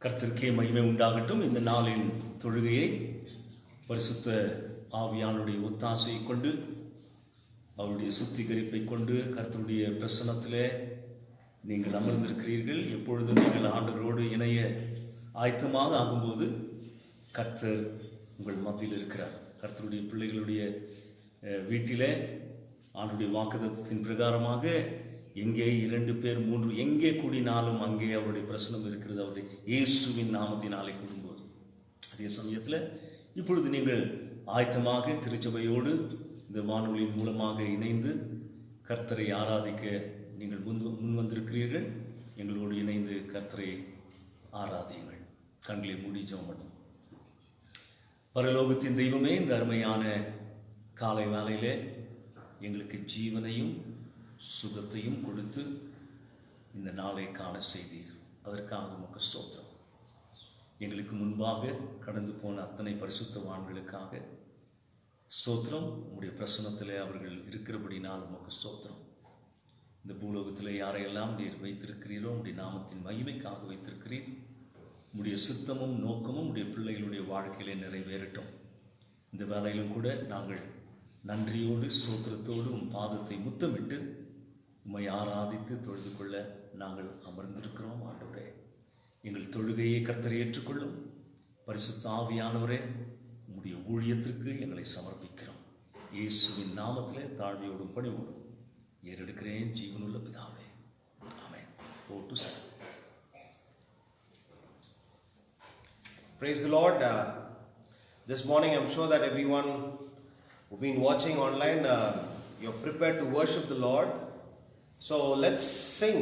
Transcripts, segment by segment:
கர்த்தருக்கே மகிமை உண்டாகட்டும். இந்த நாளின் தொழுகையை பரிசுத்த ஆவியானுடைய ஒத்தாசையை கொண்டு, அவருடைய சுத்திகரிப்பை கொண்டு கர்த்தருடைய பிரசன்னத்திலே நீங்கள் அமர்ந்திருக்கிறீர்கள். எப்பொழுதும் நீங்கள் ஆண்டவரோடு இணைய ஆயத்தமாக ஆகும்போது கர்த்தர் உங்கள் மத்தியில் இருக்கிறார். கர்த்தருடைய பிள்ளைகளுடைய வீட்டிலே ஆண்டுடைய வாக்குத்தத்தத்தின் பிரகாரமாக எங்கே 2 பேர் 3 எங்கே கூடினாலும் அங்கே அவருடைய பிரசனம் இருக்கிறது. அவருடைய இயேசுவின் நாமத்தினாலே கூடும்போது, அதே சமயத்தில் இப்பொழுது நீங்கள் ஆயத்தமாக திருச்சபையோடு இந்த வானொலியின் மூலமாக இணைந்து கர்த்தரை ஆராதிக்க நீங்கள் முன் வந்திருக்கிறீர்கள். எங்களோடு இணைந்து கர்த்தரை ஆராதியுங்கள். கண்களை மூடி ஜெபம் பண்ணும். பரலோகத்தின் தெய்வமே, இந்த அருமையான காலை வேளையிலே எங்களுக்கு ஜீவனையும் சுகத்தையும் கொடுத்து இந்த நாளை காண செய்தீர். அதற்காக உமக்கு ஸ்தோத்திரம். எங்களுக்கு முன்பாக கடந்து போன அத்தனை பரிசுத்தவான்களுக்காக ஸ்தோத்திரம். உம்முடைய பிரசன்னத்திலே அவர்கள் இருக்கிறபடினால் உமக்கு ஸ்தோத்திரம். இந்த பூலோகத்தில் யாரையெல்லாம் நீர் வைத்திருக்கிறீரோ உம்முடைய நாமத்தின் மகிமைக்காக வைத்திருக்கிறீர். உம்முடைய சித்தமும் நோக்கமும் உடைய பிள்ளைகளுடைய வாழ்க்கையிலே நிறைவேறட்டும். இந்த வேலையிலும் கூட நாங்கள் நன்றியோடு ஸ்தோத்திரத்தோடு உம் பாதத்தை முத்தமிட்டு உம்மை ஆராதித்து தொழுது கொள்ள நாங்கள் அமர்ந்திருக்கிறோம். ஆண்டவரே, எங்கள் தொழுகையை கர்த்தர் ஏற்றுக்கொள்ளும். பரிசுத்த ஆவியானவரே, உம்முடைய ஊழியத்திற்கு எங்களை சமர்ப்பிக்கிறோம். இயேசுவின் நாமத்திலே தாழ்மையோடும் பணிவோடும் ஏறெடுக்கிறேன் ஜீவனுள்ள பிதாவே, ஆமென். போட்டு sir. Praise the Lord. This morning I'm sure that everyone who've been watching online, you're prepared to worship the Lord. So let's sing.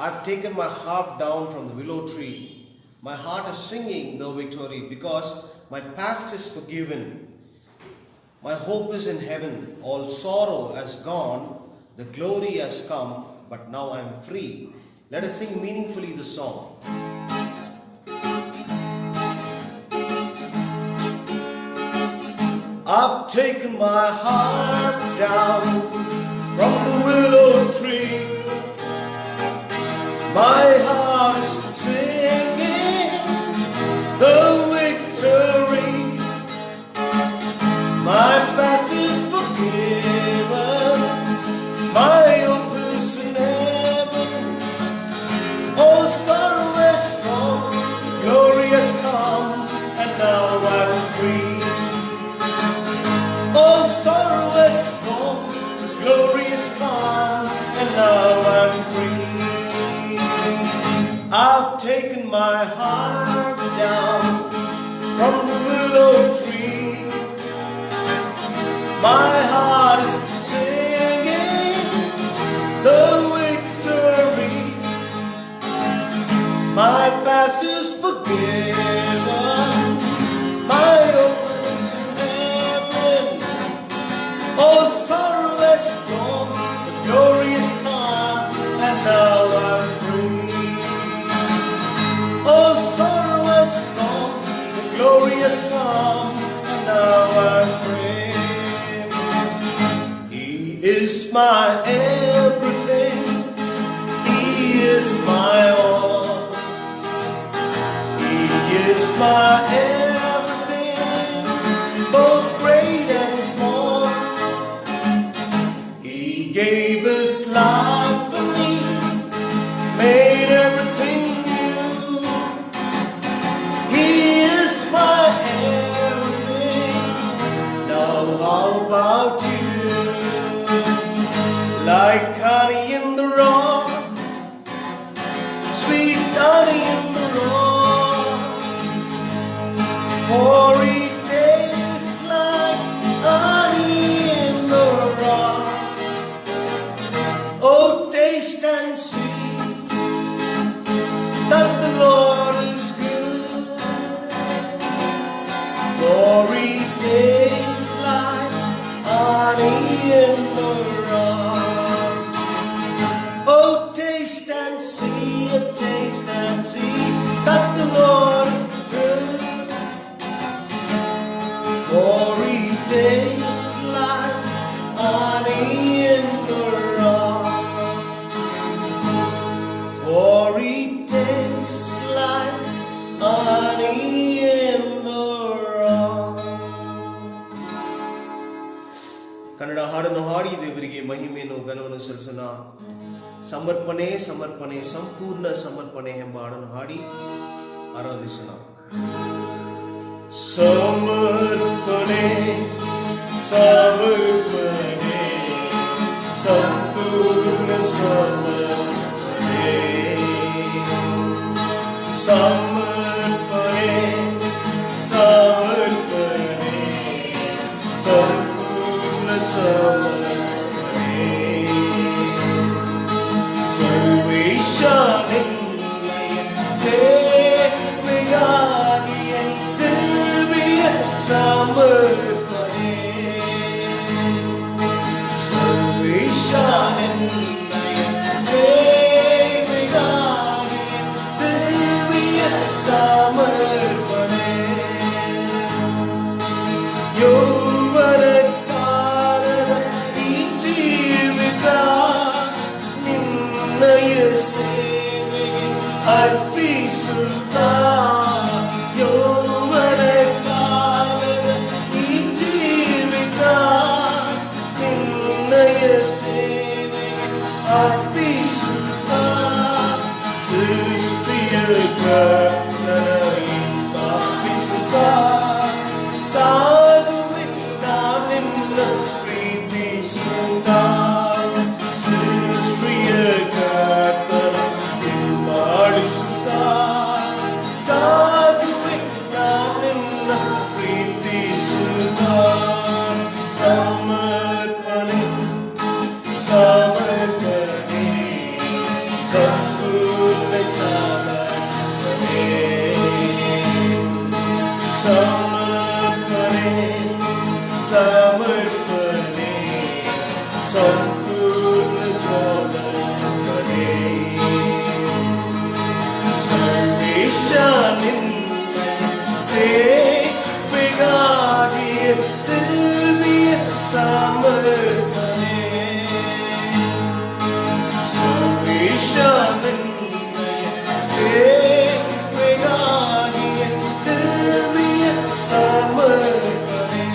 I've taken my harp down from the willow tree. My heart is singing the victory because my past is forgiven. My hope is in heaven. All sorrow has gone. The glory has come, but now I'm free. Let us sing meaningfully the song. I've taken my heart down from the willow tree. My heart is singing the victory. My past is forgiven. My hope is in heaven. All sorrow has gone. Glory has come, and now I'm free. All sorrow has gone, glory has come, and now I'm free. I've taken my heart down from the willow tree. My heart is singing the victory. My past is forgiven. My hope is in heaven. All sorrow has gone, the glory has come, and now I'm free. All sorrow has gone, the glory has come, and now I'm free. He is my everything, He is my all. He is my everything, both great and small. He gave His life for me, made everything new. He is my everything. Now how about you? Like honey in the rock, sweet honey in the rock. For He tastes like honey in the rock. Oh, taste and see that the Lord is good. For He tastes like honey in the rock. Oh, taste and see that the Lord is good. For He tastes like honey in the rock. For He tastes ಮಹಿಮೆಯನ್ನು ಘನವನ್ನು ಸಲ್ಲಿಸೋಣ. ಸಮರ್ಪಣೆ ಸಮರ್ಪಣೆ ಸಂಪೂರ್ಣ ಸಮರ್ಪಣೆ ಎಂಬ ಹಾಡನ್ನು ಹಾಡಿ ಆರಾಧಿಸೋಣ. ಸಮರ್ಪಣೆ ಸಮರ್ಪಣೆ ಸಂಪೂರ್ಣ ಸಮರ್ಪಣೆ ಸಮರ್ಪಣೆ ಸಮರ್ಪಣೆ ಸಂಪೂರ್ಣ ಸಮರ್ಪಣೆ ಸರ್ವೇಶಾನಿನ್ನಯ ಸೇವೆಯಾಗಿಯ ದಿವ್ಯ ಸಮರ್ಪಣೆ ಸರ್ವೇಶಾನಿನ್ನಯ ಸೇವೆಯಾಗಿಯ ದಿವ್ಯ ಸಮರ್ಪಣೆ ಯೌವನ ಕಾಲದ ಈ ಜೀವಿತ ನಿನ್ನಯ ಸೇವೆಗೆ ಅರ್ಪಿಸುತ್ತಾ ಯೌವನ ಕಾಲದ ಈ ಜೀವಿತ ನಿನ್ನಯ ಸೇವೆಗೆ ಅರ್ಪಿಸುತ್ತಾ ಸೃಷ್ಟಿಯ ಕರ್ತನಿಂದ ಅರ್ಪಿಸುತ್ತಾ ಸಾಧುವೆ ನಾನೆನ್ನ ಪ್ರೀತಿಸುತ್ತಾ ಸೃಷ್ಟಿಯ ಕರ್ತನ ಹಿಂಬಾಲಿಸುತ್ತಾ ಸಾಧುವೆ ನಾನೆನ್ನ ಪ್ರೀತಿಸುತ್ತಾ ಸಮರ್ಪಣೆ ಸಮರ್ಪಣೆ ಸಂಪೂರ್ಣ ಸಮರ್ಪಣೆ ಸಮರ್ಪಣೆ ಸಮರ್ಪಣೆ ಸಂಪೂರ್ಣ ಸಮರ್ಪಣೆ ಸರ್ವೇಶಾನಿನ್ನಯ ಸೇವೆಗಾಗಿಯ ದಿವ್ಯ ಸಮರ್ಪಣೆ ಸರ್ವೇಶಾನಿನ್ನಯ ಸೇವೆಗಾಗಿಯ ದಿವ್ಯ ಸಮರ್ಪಣೆ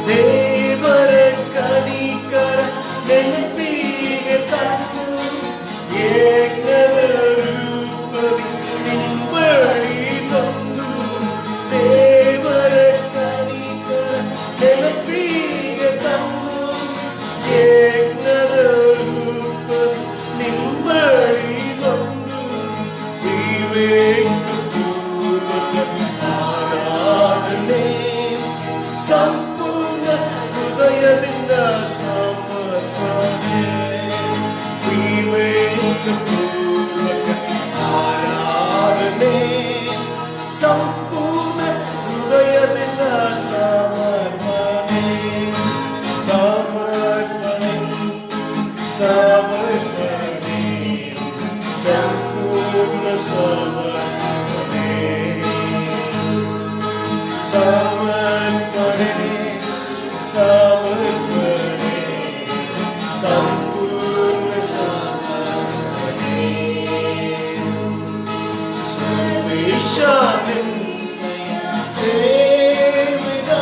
ದೇವರ ಕನಿಕರ ನೆನಪಿಗೆ ತಂದು ಏಕದ ರೂಪದಿ ನಿಂಬಳಿ ತಂದು ದೇವರ ಕನಿಕರ ನೆನಪಿಗೆ ತಂದು ಏಕದ ರೂಪದಿ ನಿಂಬಳಿ ತಂದು ವಿವೇಕ ಪೂರ್ವಕ ಆರಾಧನೆ ಸಂಪೂರ್ಣ ಹೃದಯದಿಂದ ಸಮರ್ಪಣೆ ವಿವೇಕ ಪೂರ್ವಕ ಆರಾಧನೆ ಸಂಪೂರ್ಣ ಹೃದಯದಿಂದ ಸಮರ್ಪಣೆ ಸಮರ್ಪಣೆ ಸಮರ್ಪಣೆ ಸಂಪೂರ್ಣ ಸಮರ್ಪಣೆ ಸಮರ್ಪಣೆ ಸಮರ್ಪಣೆ ಸಂಪೂರ್ಣ ಸಮರ್ಪಣೆ ಸರ್ವೇಶಾನಿನ್ನಯ ಸೇವೆಗಾಗಿ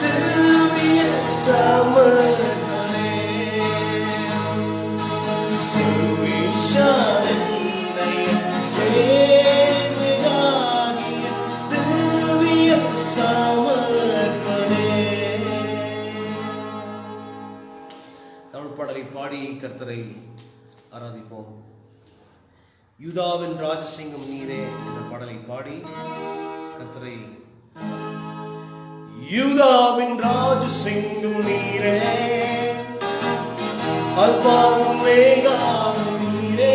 ದಿವ್ಯ ಸಮರ್ಪಣೆ ಸರ್ವೇಶಾನಿನ್ನಯ ಸೇವೆಗಾಗಿ ದಿವ್ಯ ಸಮರ್ಪಣೆ. தமிழ் பாடலை பாடி கர்த்தரை ஆராதிப்போம். யூதாவின் ராஜசிங்கம் நீரே என்ற பாடலை பாடி கர்த்தரை யூதாவின் ராஜசிங்கம் நீரே அல்பாவும் மேகாவும் நீரே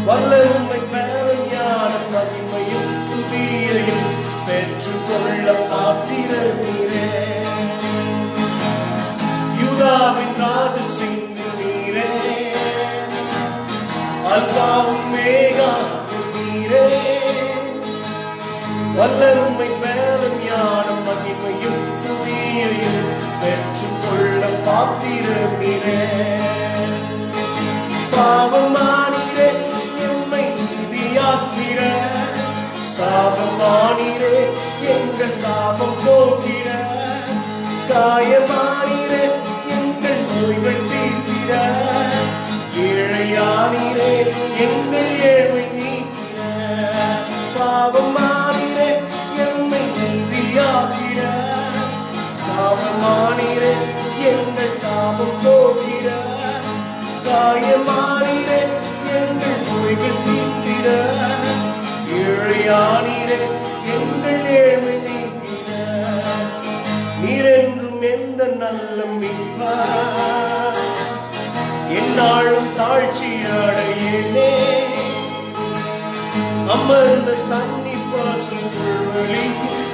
வல்லமை பேரன் ஞானம் மகிமையும் துதியையும் பெற்றுக்கொள்ள பாத்திர நீரே யூதாவின் ராஜசிங்கம் நீரே அல்பாவும் மேகாவும் நீரே வல்லமை பேரன் ஞானம் மகிமையும் துதியையும் பெற்றுக்கொள்ள பாத்திர நீரே பாவமானீரே எம்மை நீதியாக்கிற சாபமானீரே எங்கள் சாபம் போக்கிற காயமானீரே எங்கள் நோய்கள் தீர்த்திட, ஏழையானீரே எங்கள் ஏழ்மை நீக்கிட, பாவமானீரே எம்மை நீதியாக்கிட, சாபமானீரே எங்கள் சாபம் போக்கிட, காயமானீரே எங்கள் நோய்கள் தீர்த்திட, ஏழையானீரே எங்கள் ஏழ்மை நீக்கிட, நீரென்றும் எந்த நல்ல மீட்பர், என்னாலும் தாழ்ச்சி அடையேனே, அமர்ந்த தண்ணி பாசம் புல்வெளி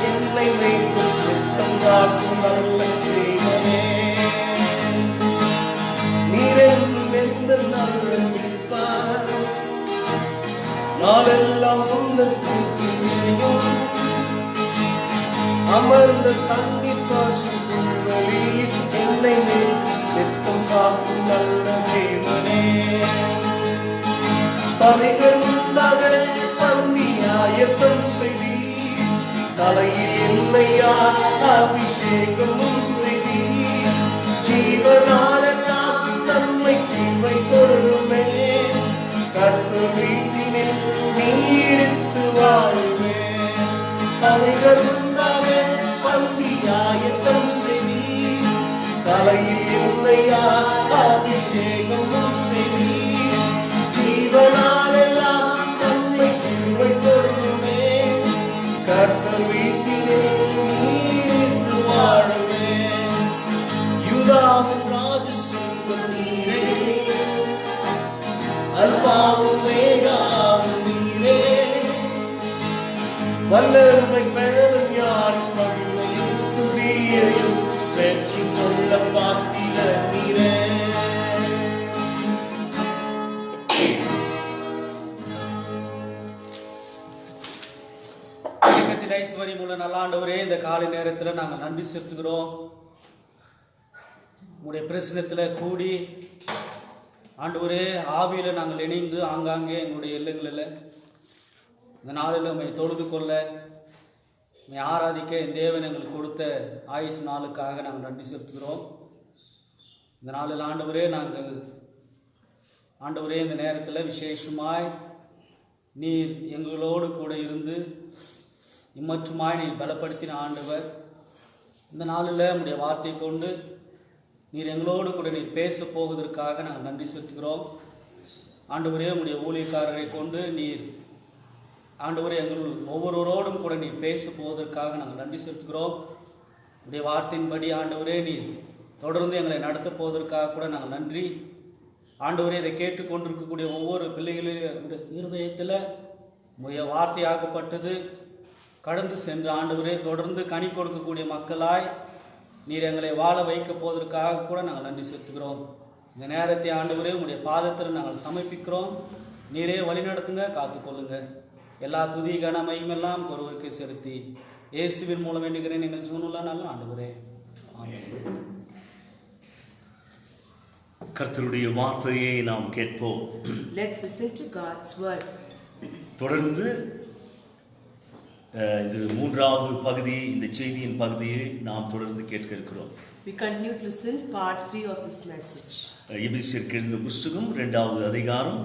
என்னை வைக்கும் சுத்தம் காக்கும் நல்ல தேவனே, நீரென்றும் எந்த நல்ல மீட்பர், நாளெல்லாம் உன்னதத்திலேயும் அமர்ந்த தண்ணி பாசம் புல்வெளி என்னை வைக்கும் சுத்தம் காக்கும் நல்ல தேவனே, பகைகள் உண்டாக பந்தியாயத்தம் செய்தி, தலையில் என்னையார் அபிஷேகமும் செய்தி, ஜீவனாலெல்லாம் நன்மை தீமை பொருளுமே, கர்த்தர் வீட்டினில் நீடித்து வாழ்வே, பகைகள் உண்டாக பந்தியாயத்தம் செய்தி, தலையில் என்னையார் அபிஷேகமும் செய்தி, ஜீவனாலெல்லாம் நன்மை தீமை பொருளுமே, கர்த்தர் வீட்டிலே நீடித்து வாழுமே, யூதாவின் ராஜசிங்கம் நீரே, அல்பாவும் மேகாவும் நீரே, வல்லமை பெயரும் யாரும் மகிமையும் துதியையும் பெற்றுக் கொள்ள பாத்திர நீரே. ஐஸ்வர்யமுள்ள நல்ல ஆண்டவரே, இந்த காலை நேரத்தில் நாங்கள் நன்றி செலுத்துகிறோம். உங்களுடைய பிரசனத்தில் கூடி ஆண்டவரே ஆவியில் நாங்கள் இணைந்து ஆங்காங்கே எங்களுடைய எல்லைகளில் இந்த நாளில் உண்மை தொழுது கொள்ள உண்மை ஆராதிக்க என் தேவன் எங்களுக்கு கொடுத்த ஆயுசு நாளுக்காக நாங்கள் நன்றி செலுத்துகிறோம். இந்த நாளில் ஆண்டவரே இந்த நேரத்தில் விசேஷமாய் நீர் எங்களோடு கூட இருந்து இம்மற்றுமாய் நீர் பலப்படுத்தின ஆண்டவர், இந்த நாளில் உம்முடைய வார்த்தை கொண்டு நீர் எங்களோடு கூட நீர் பேச போவதற்காக நாங்கள் நன்றி செலுத்துகிறோம். ஆண்டவரே உம்முடைய ஊழியக்காரரை கொண்டு நீர் ஆண்டவரே எங்கள் ஒவ்வொருவரோடும் கூட நீர் பேச போவதற்காக நாங்கள் நன்றி செலுத்துகிறோம். உடைய வார்த்தையின்படி ஆண்டவரே நீர் தொடர்ந்து எங்களை நடத்த போவதற்காக கூட நாங்கள் நன்றி. ஆண்டவரே இதை கேட்டுக்கொண்டிருக்கக்கூடிய ஒவ்வொரு பிள்ளைகளின் இருதயத்தில் உடைய வார்த்தையாகப்பட்டது கடந்து சென்று ஆண்டவரே தொடர்ந்து கனி கொடுக்கக்கூடிய மக்களாய் நீர் எங்களை வாழ வைக்க போவதற்காக கூட நாங்கள் நன்றி செலுத்துகிறோம். இந்த நேரத்தை ஆண்டவரே உங்களுடைய பாதத்தில் நாங்கள் சமர்ப்பிக்கிறோம். நீரே வழி நடத்துங்க, காத்துக்கொள்ளுங்க. எல்லா துதி கனமையுமெல்லாம் ஒருவருக்கு செலுத்தி இயேசுவின் மூலம் வேண்டுகிறேன் எங்கள் ஜீவனுள்ள நல்ல ஆண்டவரே, ஆமென். கர்த்தருடைய வார்த்தையை நாம் கேட்போம். Let's listen to God's word. தொடர்ந்து இது மூன்றாவது பகுதி, இந்த செய்தியின் பகுதியை நாம் தொடர்ந்து கேட்க இருக்கிறோம். We continue to listen part 3 of this message. எபேசியருக்கு எழுதின புஸ்தகம் 2வது அதிகாரம்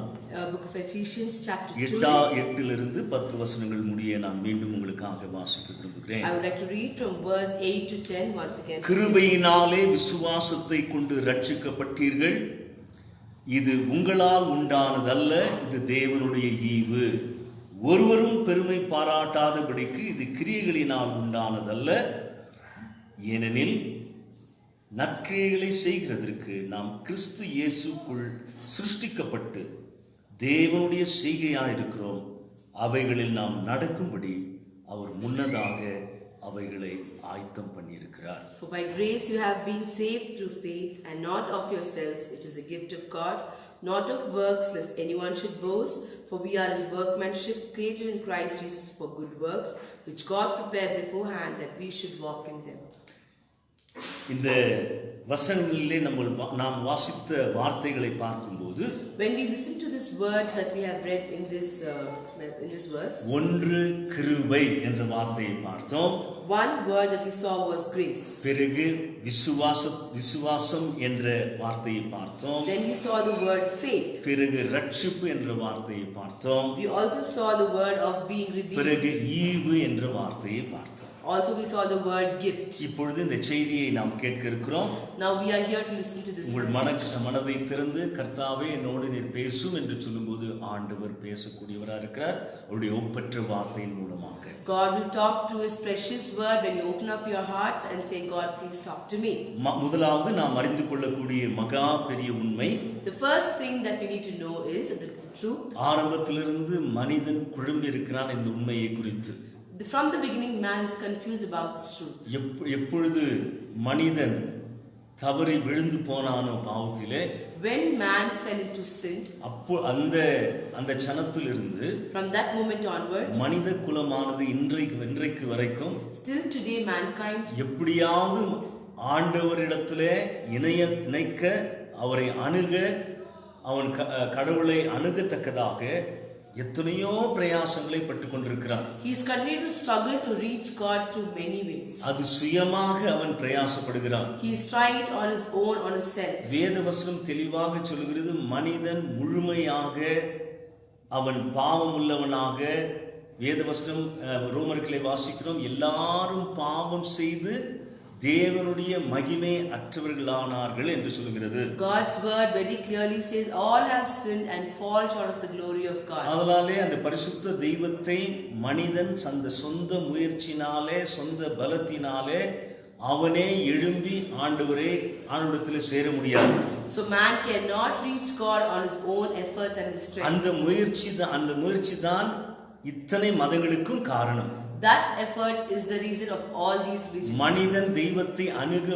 Book of Ephesians chapter 2. 8 10 வசனங்கள் முடிய நான் மீண்டும் உங்களுக்காக வாசிக்க விரும்புகிறேன். I would like to read from verse 8 to 10 once again. கிருபையினாலே விசுவாசத்தை கொண்டு ரட்சிக்கப்பட்டீர்கள். இது உங்களால் உண்டானதல்ல, இது தேவனுடைய ஈவு. ஒருவரும் பெருமை பாராட்டாதபடிக்கு இது கிரியைகளினால் உண்டானதல்ல. ஏனெனில் நற்கிரியைகளை செய்கிறதற்கு நாம் கிறிஸ்து இயேசுக்குள் சிருஷ்டிக்கப்பட்டு தேவனுடைய செய்கையாயிருக்கிறோம். அவைகளில் நாம் நடக்கும்படி அவர் முன்னதாக அவைகளை ஆயத்தம் பண்ணியிருக்கிறார். For by grace you have been saved through faith, and not of yourselves. It is the gift of God, not of works, lest anyone should boast. For we are his workmanship, created in Christ Jesus for good works, which God prepared beforehand that we should walk in them. இந்த வசனங்களிலே நாம் வாசித்த வார்த்தைகளை பார்க்கும்போது when we listen to these words that we have read in this verse, ஒன்று கிருபை என்ற வார்த்தையை பார்த்தோம். one word that we saw was grace. பிறகு விசுவாசம் என்ற வார்த்தையை பார்த்தோம். Then we saw the word faith. பிறகு ரட்சிப்பு என்ற வார்த்தையை பார்த்தோம். We also saw the word of being redeemed. பிறகு ஈவு என்ற வார்த்தையை பார்த்தோம். Also we saw the word gift. இப்பொழுது இந்த செய்தியை நாம் கேட்க இருக்கிறோம். Now we are here to listen to this உங்கள் message. மனதை திறந்து கர்த்தாவே என்னோடு நீர் பேசும் என்று சொல்லும்போது ஆண்டவர் பேசக்கூடியவராக இருக்கிறார். அவருடைய ஒப்பற்ற வார்த்தையின் மூலமாக God will talk through his precious word when you open up your hearts and say, God, please talk to me. முதலாவது நாம் அறிந்து கொள்ளக்கூடிய மகா பெரிய உண்மை, The first thing that we need to know is the truth. ஆரம்பத்திலிருந்து மனிதன் குழம்பி இருக்கிறான் இந்த உண்மையை குறித்து. From the beginning, man is confused about this truth. எப்பொழுது மனிதன் தவறி விழுந்து போனானோ பாவத்திலே, when man fell into sin, அப்போ அந்த சனத்திலிருந்து from that moment onwards, மனித குலமானது இன்றைக்கு வரைக்கும் still today mankind எப்படியாவது ஆண்டவரிடத்திலே இணைக்க அவரை அணுக அவன் கடவுளை அணுகத்தக்கதாக எத்தனையோ பிரயாசங்களை பட்டுக் கொண்டிருக்கிறான். He is continuing to struggle to reach God through many ways. அது சுயமாக அவன் பிரயாசப்படுகிறான். He is trying it on his own, on himself. வேதவசனம் தெளிவாக சொல்கிறது, மனிதன் முழுமையாக அவன் பாவம் உள்ளவனாக, வேதவசனம் ரோமர்களை வாசிக்கிறோம், எல்லாரும் பாவம் செய்து தேவனுடைய மகிமை அற்றவர்களானார்கள் என்று சொல்கிறது. God's word very clearly says all have sinned and fall short of the glory of God. அதனாலே அந்த பரிசுத்த தெய்வத்தை மனிதன் சொந்த முயற்சினாலே சொந்த பலத்தினாலே அவனே எழும்பி ஆண்டவரிடத்திலே சேர முடியாது. So man cannot reach God on his own efforts and his strength. அந்த முயற்சி தான் இத்தனை மதங்களுக்கும் காரணம். That effort is the reason of all these religions. மனிதன் தெய்வத்தை அணுக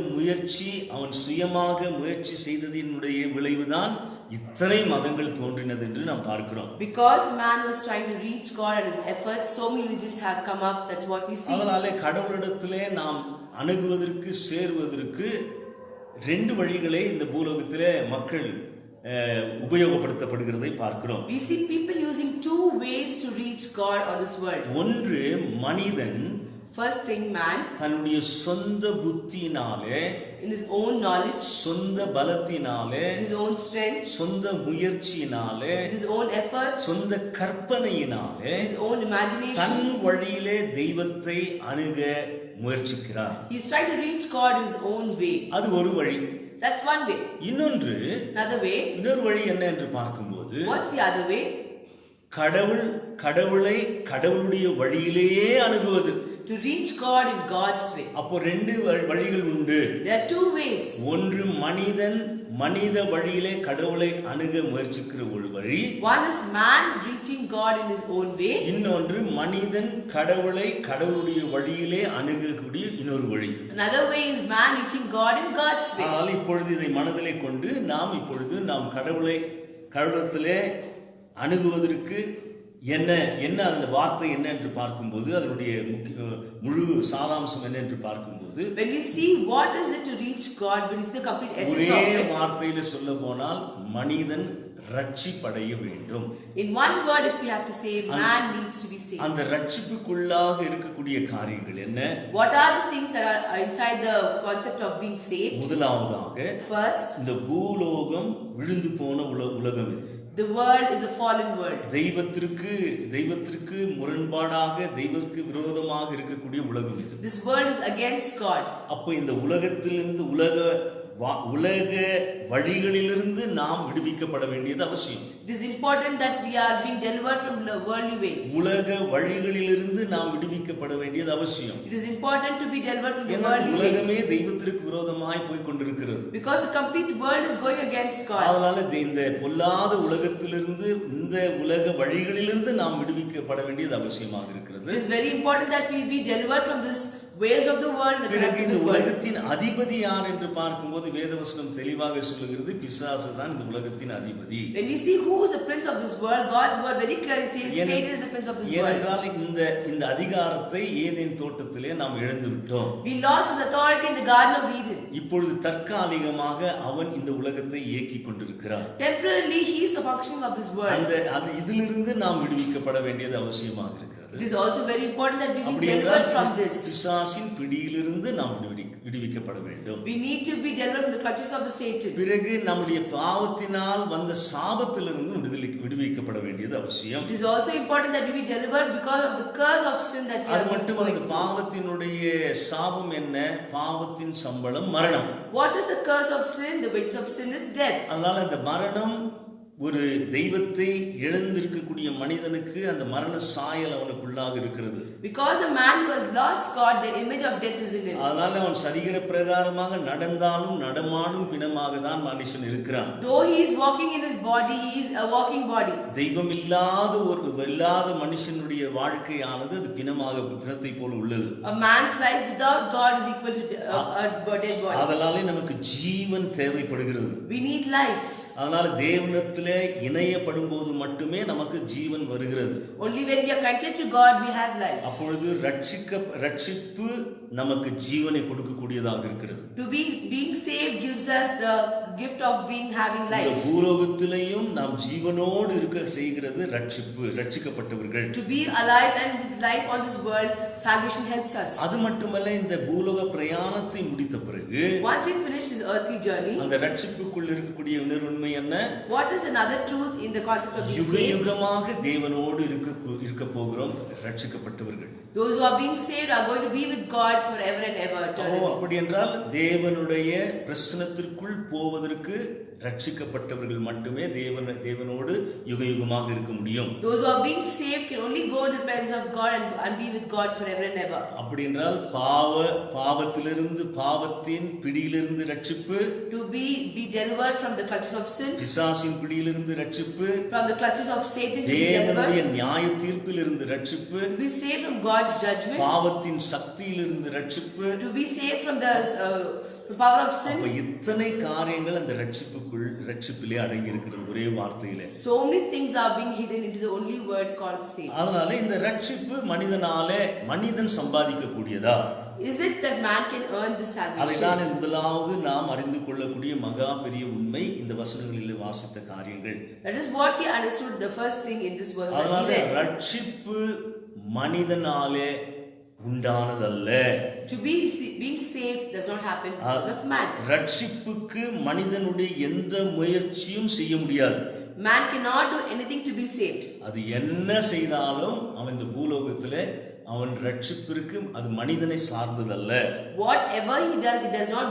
அவன் சுயமாக முயற்சி செய்ததினுடைய விளைவுதான் இத்தனை மதங்கள் தோன்றினது என்று நாம் பார்க்கிறோம். Because man was trying to reach God and his efforts, so many religions have come up. That's what we see. அதனாலே கடவுளிடத்திலே நாம் அணுகுவதற்கு சேர்வதற்கு ரெண்டு வழிகளை இந்த பூலோகத்திலே மக்கள் உபயோகப்படுத்தப்படுகிறதை பார்க்கிறோம். We see people using two ways to reach God on this world. ஒன்று, மனிதன் first thing, man தன்னுடைய சொந்த புத்தியினாலே, in his own knowledge, சொந்த பலத்தினாலே, his own strength, சொந்த முயற்சியினாலே, his own efforts, சொந்த கற்பனையினாலே, his own imagination, தன் வழியிலே தெய்வத்தை அணுக முயற்சிக்கிறார். he is trying to reach God in his own way. அது ஒரு வழி. That's one way. Another way, இன்னொரு வழி என்ன என்று பார்க்கும்போது, what's the other way? கடவுளை கடவுளுடைய வழியிலேயே அணுகுவது. To reach God in God's way. அப்போ ரெண்டு வழிகள் உண்டு. There are two ways. ஒன்று, மனித வழியிலே கடவுளை அணுக முயற்சிக்கிற ஒரு வழி. One is man reaching God in his own way. இன்னொன்று, மனிதன் கடவுளுடைய வழியிலே அணுகக்கூடிய இன்னொரு வழி. Another way is man reaching God in God's way. ஆனால் இப்பொழுது இதை மனதிலே கொண்டு நாம் கடவுளத்திலே அணுகுவதற்கு என்ன அந்த வார்த்தை என்ன என்று பார்க்கும்போது, அதனுடைய முழு சாராம்சம் என்ன என்று பார்க்கும்போது, when we see what is it to reach God, when is the complete essence ஒரே of it, வார்த்தையில சொல்ல போனால் மனிதன் ரட்சிப்படைய வேண்டும். in one word if we have to say, man needs to be saved. அந்த ரட்சிப்புக்குள்ளாக இருக்கக்கூடிய காரியங்கள் என்ன? What are the things that are inside the concept of being saved? முதலாவதாக, first, இந்த பூலோகம் விழுந்து போன உலகம் இது. the world is a fallen world. தெய்வத்திற்கு முரண்பாடாக, தெய்வத்திற்கு விரோதமாக இருக்கக்கூடிய உலகம் இது. This world is against God. அப்ப இந்த உலகத்திலிருந்து உலக வழிகளிலிருந்து நாம் விடுவிக்கப்பட வேண்டியது அவசியம். It is important that we are being delivered from the worldly ways. உலக வழிகளிலிருந்து நாம் விடுவிக்கப்பட வேண்டியது அவசியம். It is important to be delivered from the worldly ways. உலகமே தெய்வத்திற்கு விரோதமாய் போய் கொண்டிருக்கிறது. Because the complete world is going against God. அதனால இந்த பொல்லாத உலகத்திலிருந்து, இந்த உலக வழிகளிலிருந்து நாம் விடுவிக்கப்பட வேண்டியது அவசியமாக இருக்கிறது. It is very important that we be delivered from this ways of the world, the பிறகு இந்த corruptible world. உலகத்தின் அதிபதி யார் என்று பார்க்கும்போது வேதவசனம் தெளிவாக சொல்லுகிறது, பிசாசு தான் இந்த உலகத்தின் அதிபதி. When we see who is the prince of this world, God's word very clearly says Satan is the prince of this world. ஏனென்றால் இந்த அதிகாரத்தை ஏதேன் தோட்டத்திலே நாம் இழந்து விட்டோம். We lost his authority in the Garden of Eden. இப்பொழுது தற்காலிகமாக அவன் இந்த உலகத்தை இயக்கிக் கொண்டிருக்கிறான். Temporarily he is the functioning of this world. இதிலிருந்து நாம் விடுவிக்கப்பட வேண்டியது அவசியமாக இருக்கிறது. It is also very important that we be delivered from this. பிசாசின் பிடியிலிருந்து நாம் விடுவிக்கப்பட வேண்டும். We need to be delivered from the clutches of the Satan. பிறகு நம்முடைய பாவத்தினால் வந்த சாபத்திலிருந்து விடுவிக்கப்பட வேண்டியது அவசியம். It is also important that we be delivered because of the curse of sin that we அது are மட்டுமல்ல, இந்த பாவத்தினுடைய சாபம் என்ன? பாவத்தின் சம்பளம் மரணம். What is the curse of sin? The wages of sin is death. அதனால இந்த மரணம் ஒரு தெய்வத்தை இழந்திருக்கக்கூடிய மனிதனுக்கு அந்த மரண சாயல் அவனுக்குள்ளாக இருக்கிறது. Because a man who has lost God, the image of death is in him. அதனால அவன் சரீர பிரகாரமாக நடந்தாலும் நடமாடும் பிணமாக தான் மனுஷன் இருக்கிறான். Though he is walking in his body, he is a walking body. தெய்வம் இல்லாத மனுஷனுடைய வாழ்க்கையானது அது பிணத்தை போல உள்ளது. A man's life without God is equal to a dead body. அதனாலே நமக்கு ஜீவன் தேவைப்படுகிறது. We need life. அதனால தேவனிடத்திலே இணையப்படும் போது மட்டுமே நமக்கு ஜீவன் வருகிறது. Only when we are connected to God we have life. அப்பொழுது ரட்சிப்பு நமக்கு ஜீவனை கொடுக்கக்கூடியதாக இருக்கிறது. To be being saved gives us the gift of having life. இந்த பூலோகத்திலேயும் நாம் ஜீவனோடு இருக்க செய்கிறது ரட்சிக்கப்பட்டவர்கள். To be alive and with life on this world, salvation helps us. அது மட்டுமல்ல, இந்த பூலோக பிரயாணத்தை முடித்த பிறகு once we finish this earthly journey, அந்த ரட்சிப்புக்குள் இருக்கக்கூடிய உண்மை என்ன? what is another truth in the concept of being saved? யுகமாக தேவனோடு இருக்க போகிறோம் ரட்சிக்கப்பட்டவர்கள். Those who are being saved are going to be with God forever and ever. அப்படி என்றால் தேவனுடைய பிரசன்னத்திற்குள் போவதற்கு ரட்சிக்கப்பட்டவர்கள் மட்டுமே தேவனோடு யுகமாக இருக்க முடியும். Those who are being saved can only go to the presence of God and be with God forever and ever. அப்படி என்றால் பாவத்தின் பிடியிலிருந்து ரட்சிப்பு, to be delivered from the clutches of sin, பிசாசின் பிடியிலிருந்து ரட்சிப்பு, from the clutches of Satan, to be தேவனுடைய delivered, நியாய தீர்ப்பிலிருந்து ரட்சிப்பு, to be saved from God's judgment, பாவத்தின் சக்தியிலிருந்து ரட்சிப்பு, to be saved from the power of sin. இத்தனை காரியங்கள் அந்த ரட்சிப்பிலே அடங்கி இருக்கிறது ஒரே வார்த்தையிலே. So many things are being hidden into the only word called saved. அதனால இந்த ரட்சிப்பு மனிதன் சம்பாதிக்க கூடியதா? Is it that man can earn this salvation? அதைதான் முதலாவது நாம் அறிந்து கொள்ளக்கூடிய மகா பெரிய உண்மை இந்த வசனங்களில் வாசித்த காரியங்கள். That is what we understood, the first thing in this verse that we அதனால read. ரட்சிப்பு மனிதனாலே உண்டானதல்ல. To be being saved does not happen because of man. ரட்சிப்புக்கு மனிதனுடைய எந்த முயற்சியும் செய்ய முடியாது. Man cannot do anything to be saved. அது என்ன செய்தாலும் அவன் இந்த பூலோகத்திலே அவன் ரட்சிப்பிற்கு அது மனிதனை சார்ந்ததல்ல. Whatever he does, it does not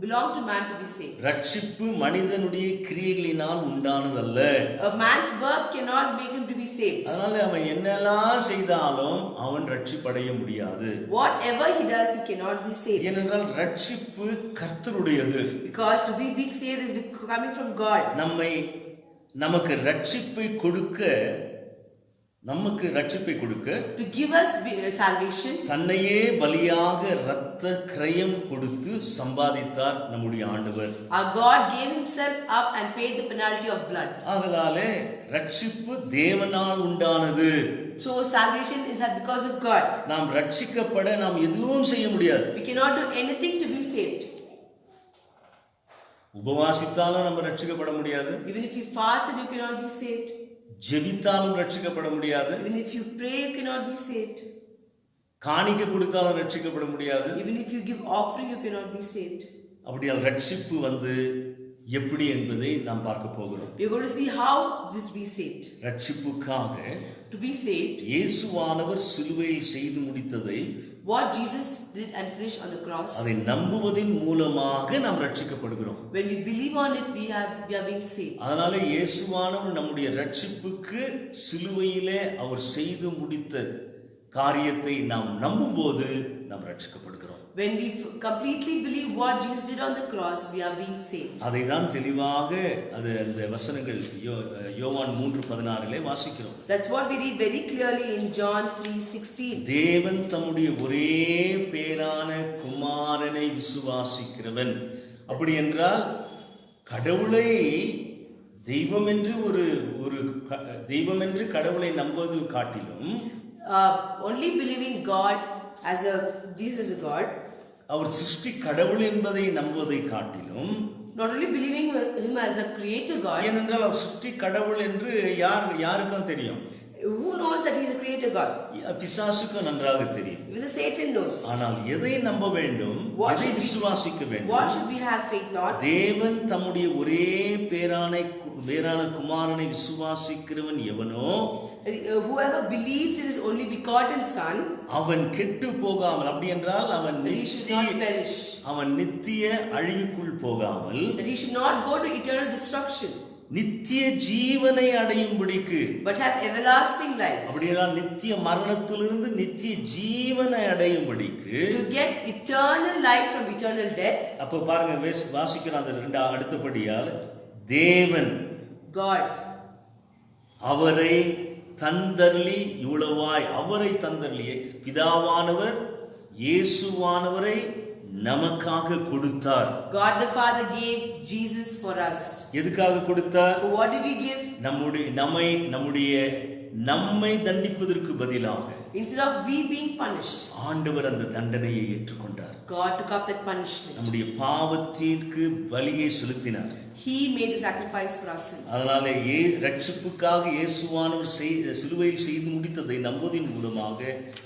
belong to man to be saved. ரட்சிப்பு மனிதனுடைய கிரியைகளினால் உண்டானதல்ல. A man's work cannot make him to be saved. அதனால அவன் என்னெல்லாம் செய்தாலும் அவன் ரட்சிப்படைய முடியாது. Whatever he does, he cannot be saved. ஏனென்றால் ரட்சிப்பு கர்த்தருடையது. Because to be being saved is coming from God. நமக்கு ரட்சிப்பை கொடுக்க to give us salvation, தன்னையே பலியாக இரத்த கிரயம் கொடுத்து சம்பாதித்தார் நம்முடைய ஆண்டவர். Our God gave himself up and paid the penalty of blood. அதனாலே ரட்சிப்பு தேவனால் உண்டானது. So salvation is because of God. நாம் ரட்சிக்கப்பட நாம் எதுவும் செய்ய முடியாது. We cannot do anything to be saved. உபவாசித்தாலும் நம்ம ரட்சிக்கப்பட முடியாது. Even if you fasted, you cannot be saved. ஜெபித்தாலும் ரட்சிக்கப்பட முடியாது. Even if you pray, you cannot be saved. காணிக்கை கொடுத்தாலும் ரட்சிக்கப்பட முடியாது. Even if you give offering, you cannot be saved. அப்படியால் ரட்சிப்பு எப்படி என்பதை நாம் பார்க்க போகிறோம். We are going to see how this be saved. ரட்சிப்புக்காக to be saved, இயேசுவானவர் சிலுவையில் செய்து முடித்ததை, what Jesus did and finished on the cross, அதை நம்புவதின் மூலமாக நாம் ரட்சிக்கப்படுகிறோம். when we believe on it, we are being saved. அதனால இயேசுவானவர் நம்முடைய ரட்சிப்புக்கு சிலுவையிலே அவர் செய்து முடித்த காரியத்தை நாம் நம்பும்போது நாம் ரட்சிக்கப்படுகிறோம். When we completely believe what Jesus did on the cross, we are being saved. அதை தான் தெளிவாக அது அந்த வசனங்கள் யோவான் 3:16 வாசிக்கிறோம். That's what we read very clearly in John 3:16. தேவன் தம்முடைய ஒரே பேரான குமாரனை விசுவாசிக்கிறவன். அப்படி என்றால் கடவுளை தெய்வம் என்று கடவுளை நம்புவது காட்டிலும் Only believing God as Jesus as a God, அவர் சிருஷ்டி கடவுள் என்பதை நம்புவதை காட்டிலும், not only believing him as a creator God, ஏனென்றால் அவர் சிருஷ்டி கடவுள் என்று யாருக்கும் தெரியும்? who knows that he is a creator God? பிசாசுக்கு நன்றாக தெரியும். Even Satan knows. ஆனால் எதை நம்ப வேண்டும், எதை விசுவாசிக்க வேண்டும்? What should we have faith on? தேவன் தம்முடைய ஒரே பேரான குமாரனை விசுவாசிக்கிறவன் எவனோ, whoever believes in his only begotten son, அவன் கெட்டு போகாமல், அப்படி என்றால் அவன் நித்திய அழிவுக்குள் போகாமல், that he should not go to eternal destruction, நித்திய ஜீவனை அடையும்படிக்கு, but have everlasting life. அப்படி என்றால் நித்திய மரணத்திலிருந்து நித்திய ஜீவனை அடையும்படிக்கு, to get eternal life from eternal death. அப்ப பாருங்க வாசிக்கிற அந்த அடுத்தபடியால் தேவன் God அவரை தந்தர்லி இவ்வளவாய் அவரை தந்தர்லியே பிதாவானவர் இயேசுவானவரை நமக்காக கொடுத்தார். God the Father gave Jesus for us. எதுக்காக கொடுத்தார்? For what did he give? நம்மை தண்டிப்பதற்கு பதிலாக, instead of we being punished, ஆண்டவர் அந்த தண்டனையை ஏற்றுக்கொண்டார். God took up that punishment. நம்முடைய பாவத்திற்கு பலியை செலுத்தினார். He made the sacrifice for our sins. அதனால ரட்சிப்புக்காக இயேசுவானவர் சிலுவையில் செய்து முடித்ததை நம்புவதன் மூலமாக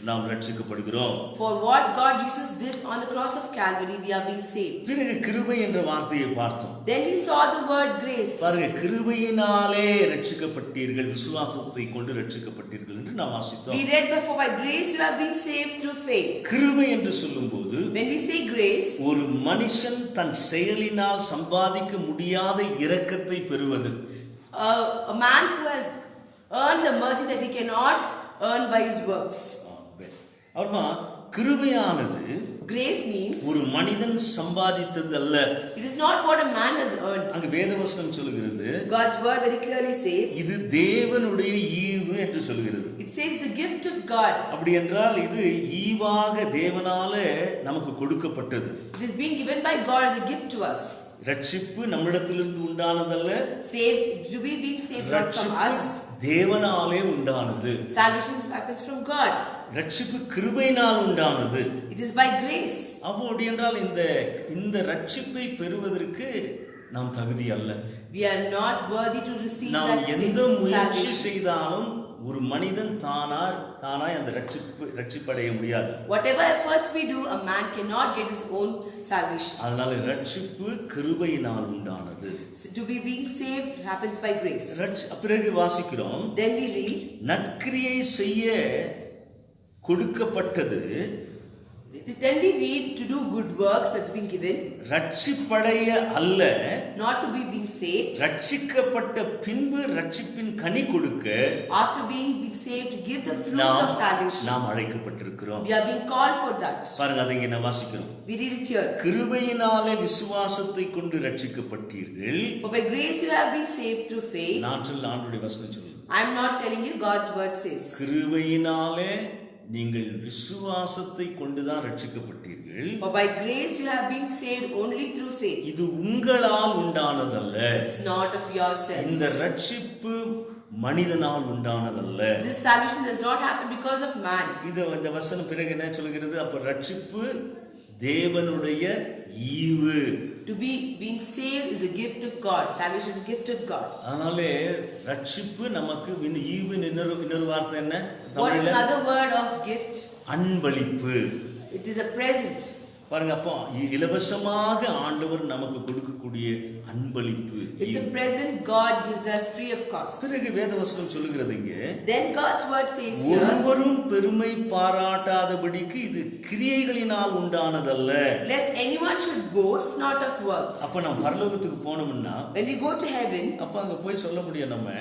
நாம் ரட்சிக்கப்படுகிறோம். For what God Jesus did on the cross of Calvary, we are being saved. பிறகு கிருபை என்ற வார்த்தையை பார்த்தோம். Then we saw the word grace. பாருங்க, கிருபையினாலே ரட்சிக்கப்பட்டீர்கள், விசுவாசத்தை கொண்டு ரட்சிக்கப்பட்டீர்கள் என்று நாம் வாசித்தோம். We read before, by grace you have been saved through faith. கிருபை என்று சொல்லும்போது, when we say grace, ஒரு மனுஷன் தன் செயலினால் சம்பாதிக்க முடியாத இரக்கத்தை பெறுவது. A man who has earned the mercy that he cannot earn by his works. அவர்மா கிருபையானது, grace means, ஒரு மனிதன் சம்பாதித்தது அல்ல. it is not what a man has earned. அங்க வேதவசனம் சொல்லுகிறது, God's word very clearly says, இது தேவனுடைய ஈவு என்று சொல்லுகிறது. it says the gift of God. அப்படி என்றால் இது ஈவாக தேவனாலே நமக்கு கொடுக்கப்பட்டது. It is being given by God as a gift to us. ரட்சிப்பு நம்மிடத்திலிருந்து உண்டானதல்ல, To be being saved not from us. தேவனாலே உண்டானது. Salvation happens from God. ரட்சிப்பு கிருபையினால் உண்டானது. It is by grace. அப்படி என்றால் இந்த ரட்சிப்பை பெறுவதற்கு நாம் தகுதி அல்ல. We are not worthy to receive that நாம் எந்த முயற்சி salvation. செய்தாலும் ஒரு மனிதன் தானாய் அந்த ரட்சிப்படைய முடியாது. Whatever efforts we do, a man cannot get his own salvation. அதனால ரட்சிப்பு கிருபையினால் உண்டானது. To be being saved happens by grace. பிறகு வாசிக்கிறோம், Then we read, நற்கிரியை செய்ய கொடுக்கப்பட்டது. Then we read to do good works that's been given. ரட்சிப்படைய அல்ல, not to be being saved. ரட்சிக்கப்பட்ட பின்பு ரட்சிப்பின் கனி கொடுக்க, after being saved, to give the fruit of salvation. நாம் அழைக்கப்பட்டிருக்கிறோம். We are being called for that. பாருங்க, அதை இங்க வாசிக்கிறோம். We read it here. கிருபையினாலே விசுவாசத்தை கொண்டு ரட்சிக்கப்பட்டீர்கள். For by grace you have been saved through faith. நான் சொல்ல ஆண்டவருடைய வசனம் சொல்லுது. I am not telling you, God's word says. கிருபையினாலே நீங்கள் விசுவாசத்தை கொண்டுதான் ரட்சிக்கப்பட்டீர்கள். For by grace you have been saved only through faith. இது உங்களால் உண்டானதல்ல. It's not of yourselves. இந்த ரட்சிப்பு மனிதனால் உண்டானதல்ல. This salvation does not happen because of man. இந்த வசனம் பிறகு என்ன சொல்கிறது? அப்ப ரட்சிப்பு தேவனுடைய ஈவு. To be being saved is a gift of God. Salvation is a gift of God. அதனாலே ரட்சிப்பு நமக்கு ஈவு. இன்னொரு வார்த்தை என்ன? What is another word of gift? அன்பளிப்பு. It is a present. பாருங்க, அப்போ இலவசமாக ஆண்டவர் நமக்கு கொடுக்கக்கூடிய அன்பளிப்பு. It's a present God gives us free of cost. பிறகு வேதவசனம் சொல்லுகிறது இங்க, Then God's word says here, ஒருவரும் பெருமை பாராட்டாதபடிக்கு இது கிரியைகளினால் உண்டானதல்ல. lest anyone should boast, not of works. அப்ப நாம் பரலோகத்துக்கு போனோம்னா, when we go to heaven, அப்ப அங்க போய் சொல்ல முடியும் நம்ம,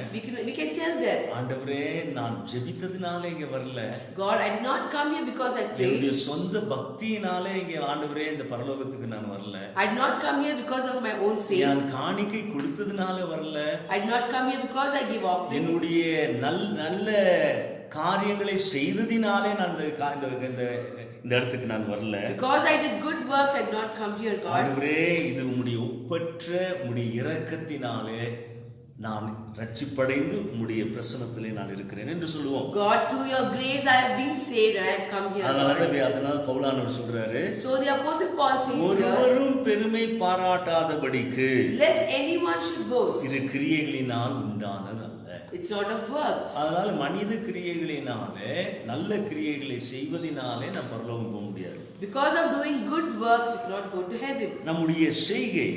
we can tell that, ஆண்டவரே, நான் ஜெபித்ததினால இங்க வரல, God, I did not come here because I prayed. என்னுடைய சொந்த பக்தியினாலே இங்க ஆண்டவரே இந்த பரலோகத்துக்கு நான் வரல. I did not come here because of my own faith. நான் காணிக்கை கொடுத்ததுனால வரல. I did not come here because I give offering. என்னுடைய நல்ல காரியங்களை செய்ததினாலே நான் இந்த இடத்துக்கு நான் வரல. Because I did good works, I did not come here, God. ஆண்டவரே, இது உம்முடைய ஒப்பற்ற உம்முடைய இரக்கத்தினாலே நான் ரட்சிப்படைந்து உம்முடைய பிரசன்னத்திலே நான் இருக்கிறேன் என்று சொல்லுவோம். God, through your grace I have been saved and I have come here. அதனால பவுலானவர் சொல்றாரு, So the apostle Paul says, ஒருவரும் பெருமை பாராட்டாதபடிக்கு lest anyone should boast. இது கிரியைகளினால் உண்டானது அல்ல. It's not of works. அதனால மனித கிரியைகளினாலே நல்ல கிரியைகளை செய்வதினாலே நாம் பரலோகம் போக முடியாது. Because of doing good works we cannot go to heaven. நம்முடைய செய்கை,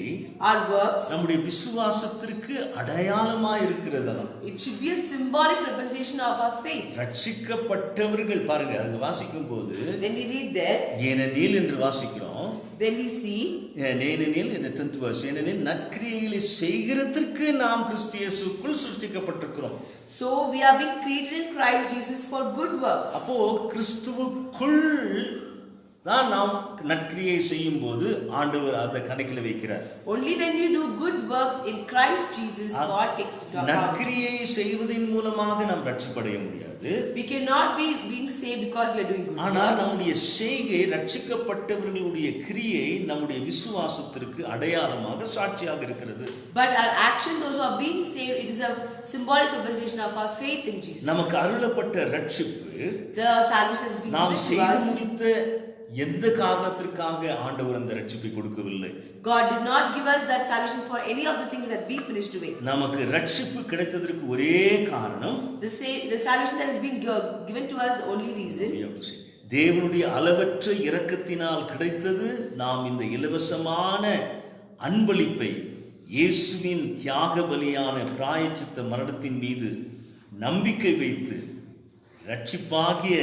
our works, நம்முடைய விசுவாசத்திற்கு அடையாளமா இருக்கிறது. it should be a symbolic representation of our faith. ரட்சிக்கப்பட்டவர்கள் பாருங்க, அது வாசிக்கும் போது when we read there, ஏனெனில் என்று வாசிக்கிறோம். when we see, ஏனெனில் இந்த 10th verse, ஏனெனில் நற்கிரியைகளை செய்கிறதற்கு நாம் கிறிஸ்து இயேசுக்குள் சிருஷ்டிக்கப்பட்டிருக்கிறோம். so we are being created in Christ Jesus for good works. அப்போ கிறிஸ்துவுக்குள் தான் நாம் நற்கிரியை செய்யும் போது ஆண்டவர் அதை கணக்கில் வைக்கிறார். Only when you do good works in Christ Jesus, God takes it account. நற்கிரியை செய்வதின் மூலமாக நாம் ரட்சிப்படைய முடியாது. We cannot be being saved because we are doing good ஆனால் works. நம்முடைய செய்கை, ரட்சிக்கப்பட்டவர்களுடைய கிரியை நம்முடைய விசுவாசத்திற்கு அடையாளமாக சாட்சியாக இருக்கிறது. But our action, those who are being saved, it is a symbolic representation of our faith in Jesus. நமக்கு அருளப்பட்ட ரட்சிப்பு, the salvation that has been நாம் given to செய்து us, முடித்த எந்த காரணத்திற்காக ஆண்டவர் அந்த ரட்சிப்பை கொடுக்கவில்லை. God did not give us that salvation for any of the things that we finished doing. நமக்கு ரட்சிப்பு கிடைத்ததற்கு ஒரே காரணம், The salvation that has been given to us, the only reason, தேவனுடைய அளவற்ற இரக்கத்தினால் கிடைத்தது. நாம் இந்த இலவசமான அன்பளிப்பை, இயேசுவின் தியாக பலியான பிராயச்சித்த மரணத்தின் மீது நம்பிக்கை வைத்து ரட்சிப்பாகிய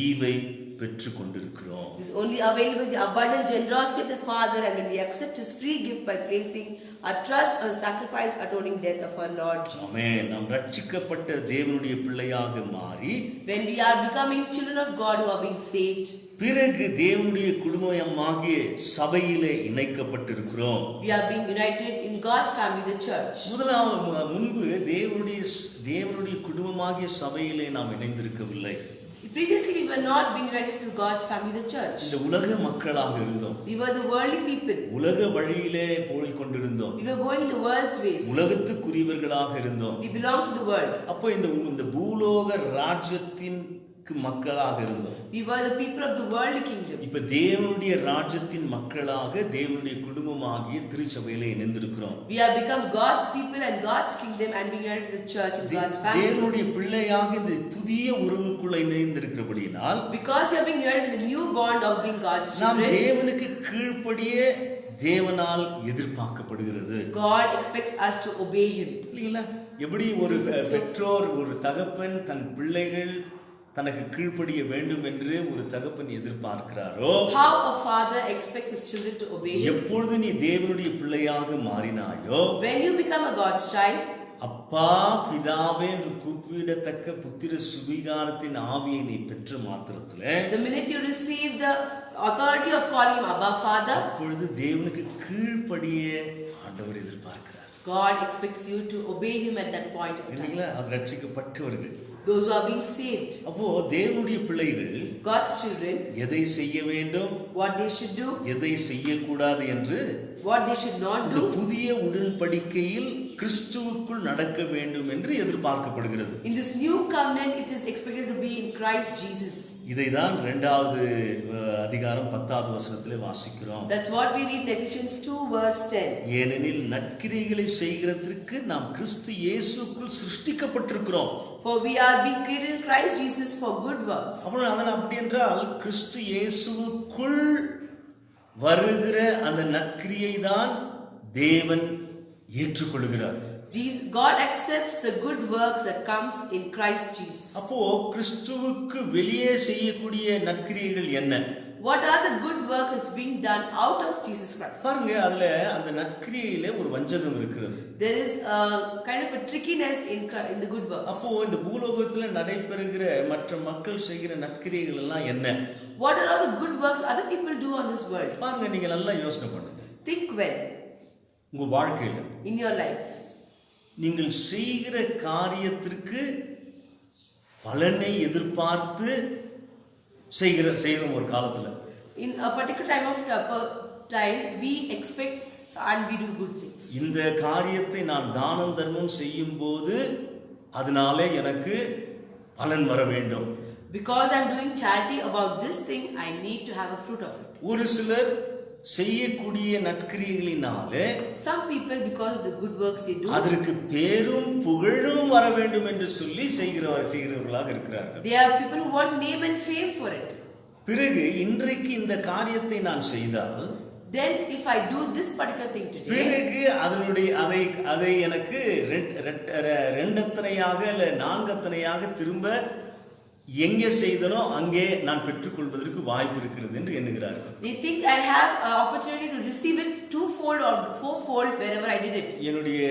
ஈவை பெற்று கொண்டிருக்கிறோம். it is only available the abundant generosity of the Father, and when we accept His free gift by placing our trust on the sacrifice atoning death of our Lord Jesus. ஆமென். நாம் ரட்சிக்கப்பட்ட தேவனுடைய பிள்ளையாக மாறி, when we are becoming children of God who are being saved, பிறகு தேவனுடைய குடும்பமாகிய சபையிலே இணைக்கப்பட்டிருக்கிறோம். we are being united in God's family, the church. முன்பு தேவனுடைய குடும்பமாகிய சபையிலே நாம் இணைந்திருக்கவில்லை. Previously we were not being united to God's family, the church. இந்த உலக மக்களாக இருந்தோம். We were the worldly people. உலக வழியிலே போய் கொண்டிருந்தோம். We were going in the world's ways. உலகத்துக்குரியவர்களாக இருந்தோம். We belong to the world. அப்போ இந்த பூலோக ராஜ்யத்தின் மக்களாக இருந்தோம். We were the people of the worldly kingdom. இப்ப தேவனுடைய ராஜ்யத்தின் மக்களாக தேவனுடைய குடும்பமாகிய திருச்சபையிலே இணைந்திருக்கிறோம். We have become God's people and God's kingdom, and we united to the church and God's family. தேவனுடைய பிள்ளையாக இந்த புதிய உறவுக்குள்ள இணைந்திருக்கிறபடியால், because we have been united in the new bond of being God's நாம் children, தேவனுக்கு கீழ்ப்படிய தேவனால் எதிர்பார்க்கப்படுகிறது. God expects us to obey Him. இல்லைங்களா? எப்படி ஒரு பெற்றோர், ஒரு தகப்பன் தன் பிள்ளைகள் தனக்கு கீழ்ப்படிய வேண்டும் என்று ஒரு தகப்பன் எதிர்பார்க்கிறாரோ, how a father expects his children to obey him. எப்பொழுது நீ தேவனுடைய பிள்ளையாக மாறினாயோ, when you become a God's child, அப்பா பிதாவே என்று கூப்பிடத்தக்க புத்திர சுவிகாரத்தின் ஆவியை நீ பெற்ற மாத்திரத்திலே, the minute you receive the authority of calling him Abba Father, அப்பொழுது தேவனுக்கு கீழ்ப்படிய ஆண்டவர் எதிர்பார்க்கிறார். God expects you to obey him at that point of time. இல்லைங்களா? அது ரட்சிக்கப்பட்டவர்கள், those who are being saved. அப்போ தேவனுடைய பிள்ளைகள் God's children, எதை செய்ய வேண்டும், what they should do, எதை செய்யக்கூடாது என்று what they should not இந்த do, புதிய உடன்படிக்கையில் கிறிஸ்துவுக்குள் நடக்க வேண்டும் என்று எதிர்பார்க்கப்படுகிறது. in this new covenant it is expected to be in Christ Jesus. இதைதான் 2வது அதிகாரம் 10வது வசனத்திலே வாசிக்கிறோம். That's what we read in Ephesians 2 verse 10. ஏனெனில் நற்கிரியைகளை செய்கிறதற்கு நாம் கிறிஸ்து இயேசுக்குள் சிருஷ்டிக்கப்பட்டிருக்கிறோம். For we are being created in Christ Jesus for good works. அப்படி என்றால் கிறிஸ்து இயேசுவுக்குள் வருகிற அந்த நற்கிரியை தான் தேவன் ஏற்றுக்கொள்கிறார். God accepts the good works that comes in Christ Jesus. அப்போ கிறிஸ்துவுக்கு வெளியே செய்யக்கூடிய நற்கிரியைகள் என்ன? What are the good works that's being done out of Jesus Christ? பாருங்க, அதுல அந்த நற்கிரியையில ஒரு வஞ்சகம் இருக்கிறது. There is a kind of a trickiness in the good works. அப்போ இந்த பூலோகத்துல நடைபெறுகிற மற்ற மக்கள் செய்கிற நற்கிரியைகள் எல்லாம் என்ன? What are all the good works other people do on this world? பாருங்க, நீங்க நல்லா யோசனை பண்ணுங்க. Think well உங்க வாழ்க்கையில in your life. நீங்கள் செய்கிற காரியத்திற்கு பலனை எதிர்பார்த்து செய்கிறோம் ஒரு காலத்துல. In a particular time we expect and we do good things. இந்த காரியத்தை நான் தானம் தர்மம் செய்யும் போது அதனாலே எனக்கு பலன் வர வேண்டும். Because I'm doing charity about this thing, I need to have a fruit of it. ஒரு சிலர் செய்யக்கூடிய நற்கிரியைகளினாலே Some people, because of the good works they do, அதற்கு பேரும் புகழும் வர வேண்டும் என்று சொல்லி செய்கிறவர்களாக இருக்கிறார்கள். they are people who want name and fame for it. பிறகு இன்றைக்கு இந்த காரியத்தை நான் செய்தால், Then if I do this particular thing today, பிறகு அதை எனக்கு ரெண்டத்தனையாக இல்ல நான்கத்தனையாக திரும்ப எங்கே செய்தனோ அங்கே நான் பெற்றுக்கொள்வதற்கு வாய்ப்பு இருக்கிறது என்று எண்ணுகிறார்கள். they think I have an opportunity to receive it twofold or fourfold wherever I did it. என்னுடைய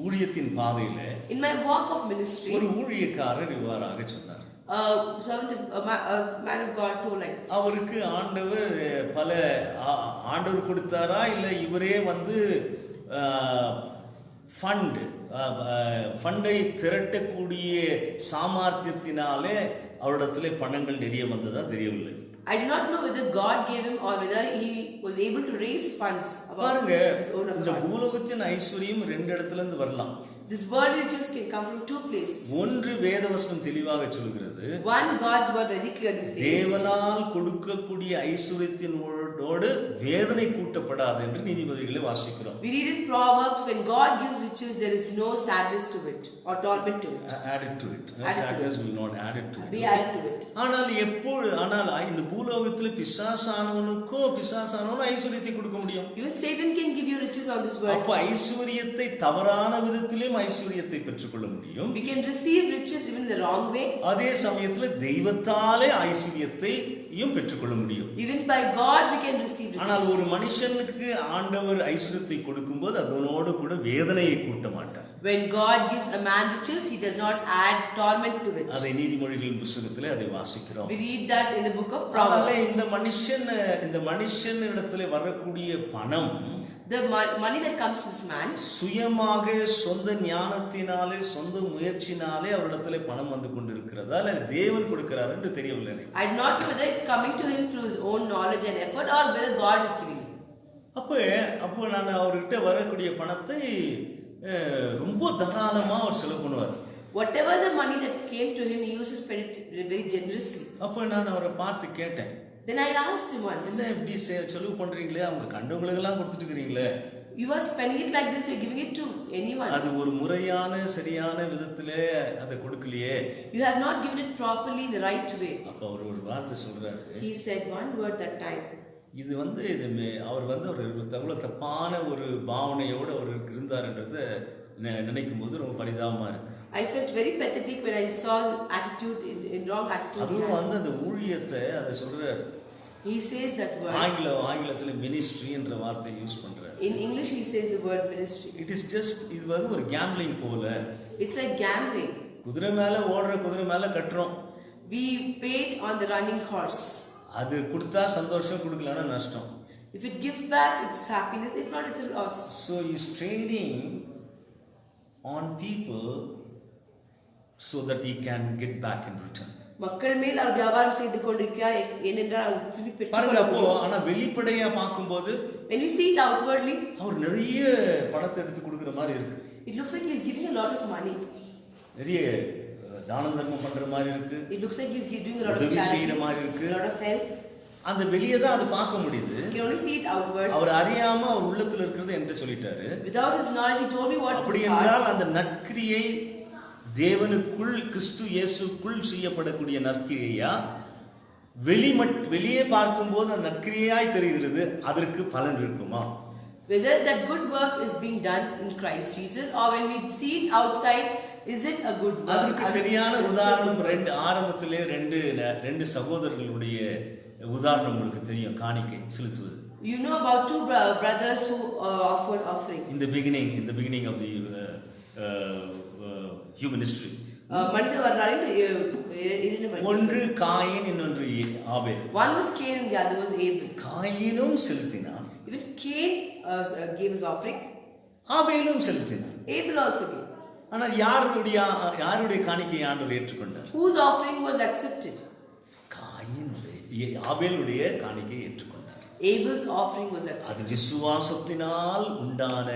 ஊழியத்தின் பாதையில In my walk of ministry, ஒரு ஊழியக்காரர் இவ்வாறாக சொன்னார். a man of God told like this. அவருக்கு ஆண்டவர் கொடுத்தாரா இல்ல இவரே ஃபண்டை திரட்டக்கூடிய சாமர்த்தியத்தினாலே அவரிடத்திலே பணங்கள் நிறைய வந்ததா தெரியவில்லை. I do not know whether God gave him or whether he was able to raise funds about பாருங்க, his own இந்த account. பூலோகத்தின் ஐஸ்வர்யம் ரெண்டு இடத்துல இருந்து வரலாம். This world riches can come from two places. ஒன்று வேதவசனம் தெளிவாக சொல்கிறது, One, God's word very clearly says, தேவனால் கொடுக்கக்கூடிய ஐஸ்வர்யத்தினோடு வேதனை கூட்டப்படாது என்று நீதிபதிகளை வாசிக்கிறோம். we read in Proverbs, when God gives riches, there is no sadness to it or torment to it. Added to it. Sadness will not add it to Be it. added to it. ஆனால் இந்த பூலோகத்தில் பிசாசானவனும் ஐஸ்வர்யத்தை கொடுக்க முடியும். Even Satan can give you riches on this world. அப்ப ஐஸ்வர்யத்தை தவறான விதத்திலும் ஐஸ்வர்யத்தை பெற்றுக்கொள்ள முடியும். We can receive riches even in the wrong way. அதே சமயத்தில் தெய்வத்தாலே ஐஸ்வர்யத்தையும் பெற்றுக்கொள்ள முடியும். Even by God we can receive riches. ஆனால் ஒரு மனுஷனுக்கு ஆண்டவர் ஐஸ்வர்யத்தை கொடுக்கும்போது அதனோடு கூட வேதனையை கூட்ட மாட்டார். When God gives a man riches, he does not add torment to it. அதை நீதிமொழிகளின் புத்தகத்திலே அதை வாசிக்கிறோம். We read that in the book of Proverbs. இந்த மனுஷனிடத்திலே வரக்கூடிய பணம், the money that comes to this man, சுயமாக சொந்த ஞானத்தினாலே சொந்த முயற்சினாலே அவரிடத்திலே பணம் வந்து கொண்டிருக்கிறதா இல்ல தேவன் கொடுக்கிறார் என்று தெரியவில்லை. I do not know whether it's coming to him through his own knowledge and effort or whether God is giving him. அப்போ நான் அவர்கிட்ட வரக்கூடிய பணத்தை ரொம்ப தாராளமா அவர் செலவு பண்ணுவார். Whatever the money that came to him, he used to spend it very generously. அப்போ நான் அவரை பார்த்து கேட்டேன், Then I asked him once, என்ன இப்படி செலவு பண்றீங்களே, அவங்க கண்டவங்களுக்கு எல்லாம் கொடுத்துட்டு இருக்கீங்களே, you are spending it like this, you are giving it to anyone. அது ஒரு முறையான சரியான விதத்திலே அதை கொடுக்கலையே. You have not given it properly in the right way. அப்ப அவர் ஒரு வார்த்தை சொல்றாரு. He said one word that time. இது அவர் ஒரு தப்பான ஒரு பாவனையோடு அவர் இருந்தார்ன்றதை நினைக்கும் போது ரொம்ப பரிதாபமா இருக்கு. I felt very pathetic when I saw attitude in wrong attitude. அதுவும் அந்த ஊழியத்தை அதை சொல்றாரு. He says that word. ஆங்கிலத்துல மினிஸ்ட்ரி என்ற வார்த்தை யூஸ் பண்றாரு. In English he says the word ministry. It is just இது ஒரு கேம்பிளிங் போல. It's like gambling. குதிரை மேல கட்டுறோம். We paid on the running horse. அது கொடுத்தா சந்தோஷம், கொடுக்கலனா நஷ்டம். If it gives back, it's happiness. If not, it's a loss. So he is trading on people so that he can get back in return. மக்கள் மேல் அவர் வியாபாரம் செய்து கொண்டிருக்கிறார் ஏனென்றால் அவர் திருப்பி பாருங்க. அப்போ பெற்றுக்கொள்ள. ஆனா வெளிப்படையா பார்க்கும்போது When you see it outwardly, அவர் நிறைய பணத்தை எடுத்து கொடுக்கிற மாதிரி இருக்கு. it looks like he is giving a lot of money. நிறைய தான தர்மம் பண்ற மாதிரி இருக்கு. It looks like he is doing a lot of உதவி charity, செய்யற மாதிரி இருக்கு. a lot of help. அந்த வெளியே தான் அது பார்க்க முடியுது. You can only see it outward. அவர் அறியாம அவர் உள்ளத்துல இருக்கிறது என்கிட்ட சொல்லிட்டாரு. Without his knowledge, he told me what's அப்படி his heart. என்றால் அந்த நற்கிரியை தேவனுக்குள் கிறிஸ்து இயேசுக்குள் செய்யப்படக்கூடிய நற்கிரியா, வெளியே பார்க்கும்போது அந்த நற்கிரியாய் தெரிகிறது, அதற்கு பலன் இருக்குமா? Whether that good work is being done in Christ Jesus or when we see it outside, is it a good work? அதற்கு சரியான உதாரணம் ஆரம்பத்திலே ரெண்டு சகோதரர்களுடைய உதாரணம் உங்களுக்கு தெரியும், காணிக்கை செலுத்துவது. You know about two brothers who offered offering. In the beginning of the human history. மனித வரலாறில் இரண்டு மனிதர்கள். ஒன்று காயின், இன்னொன்று ஆபேல். One was Cain and the other was Abel. காயினும் செலுத்தினான், Even Cain gave his offering. ஆபேலும் செலுத்தினான். Abel also gave. ஆனால் யாருடைய காணிக்கையை ஆண்டவர் ஏற்றுக்கொண்டார்? Whose offering was accepted? ஆபேலுடைய காணிக்கையை ஏற்றுக்கொண்டார். Abel's offering was accepted. அது விசுவாசத்தினால் உண்டான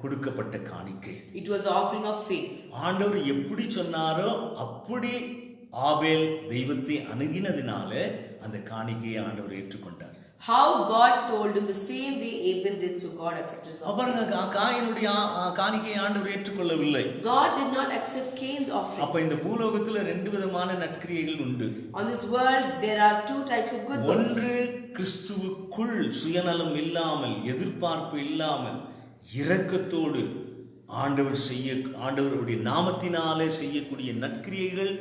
கொடுக்கப்பட்ட காணிக்கை. It was offering of faith. ஆண்டவர் எப்படி சொன்னாரோ அப்படி ஆபேல் தெய்வத்தை அணுகினதினால அந்த காணிக்கையை ஆண்டவர் ஏற்றுக்கொண்டார். How God told him the same way Abel did, so God accepted his offering. பாருங்க, காயினுடைய காணிக்கையை ஆண்டவர் ஏற்றுக்கொள்ளவில்லை. God did not accept Cain's offering. அப்ப இந்த பூலோகத்துல ரெண்டு விதமான நற்கிரியைகள் உண்டு. On this world there are two types of good works. ஒன்று கிறிஸ்துவுக்குள் சுயநலம் இல்லாமல், எதிர்பார்ப்பு இல்லாமல், இரக்கத்தோடு ஆண்டவருடைய நாமத்தினாலே செய்யக்கூடிய நற்கிரியைகள்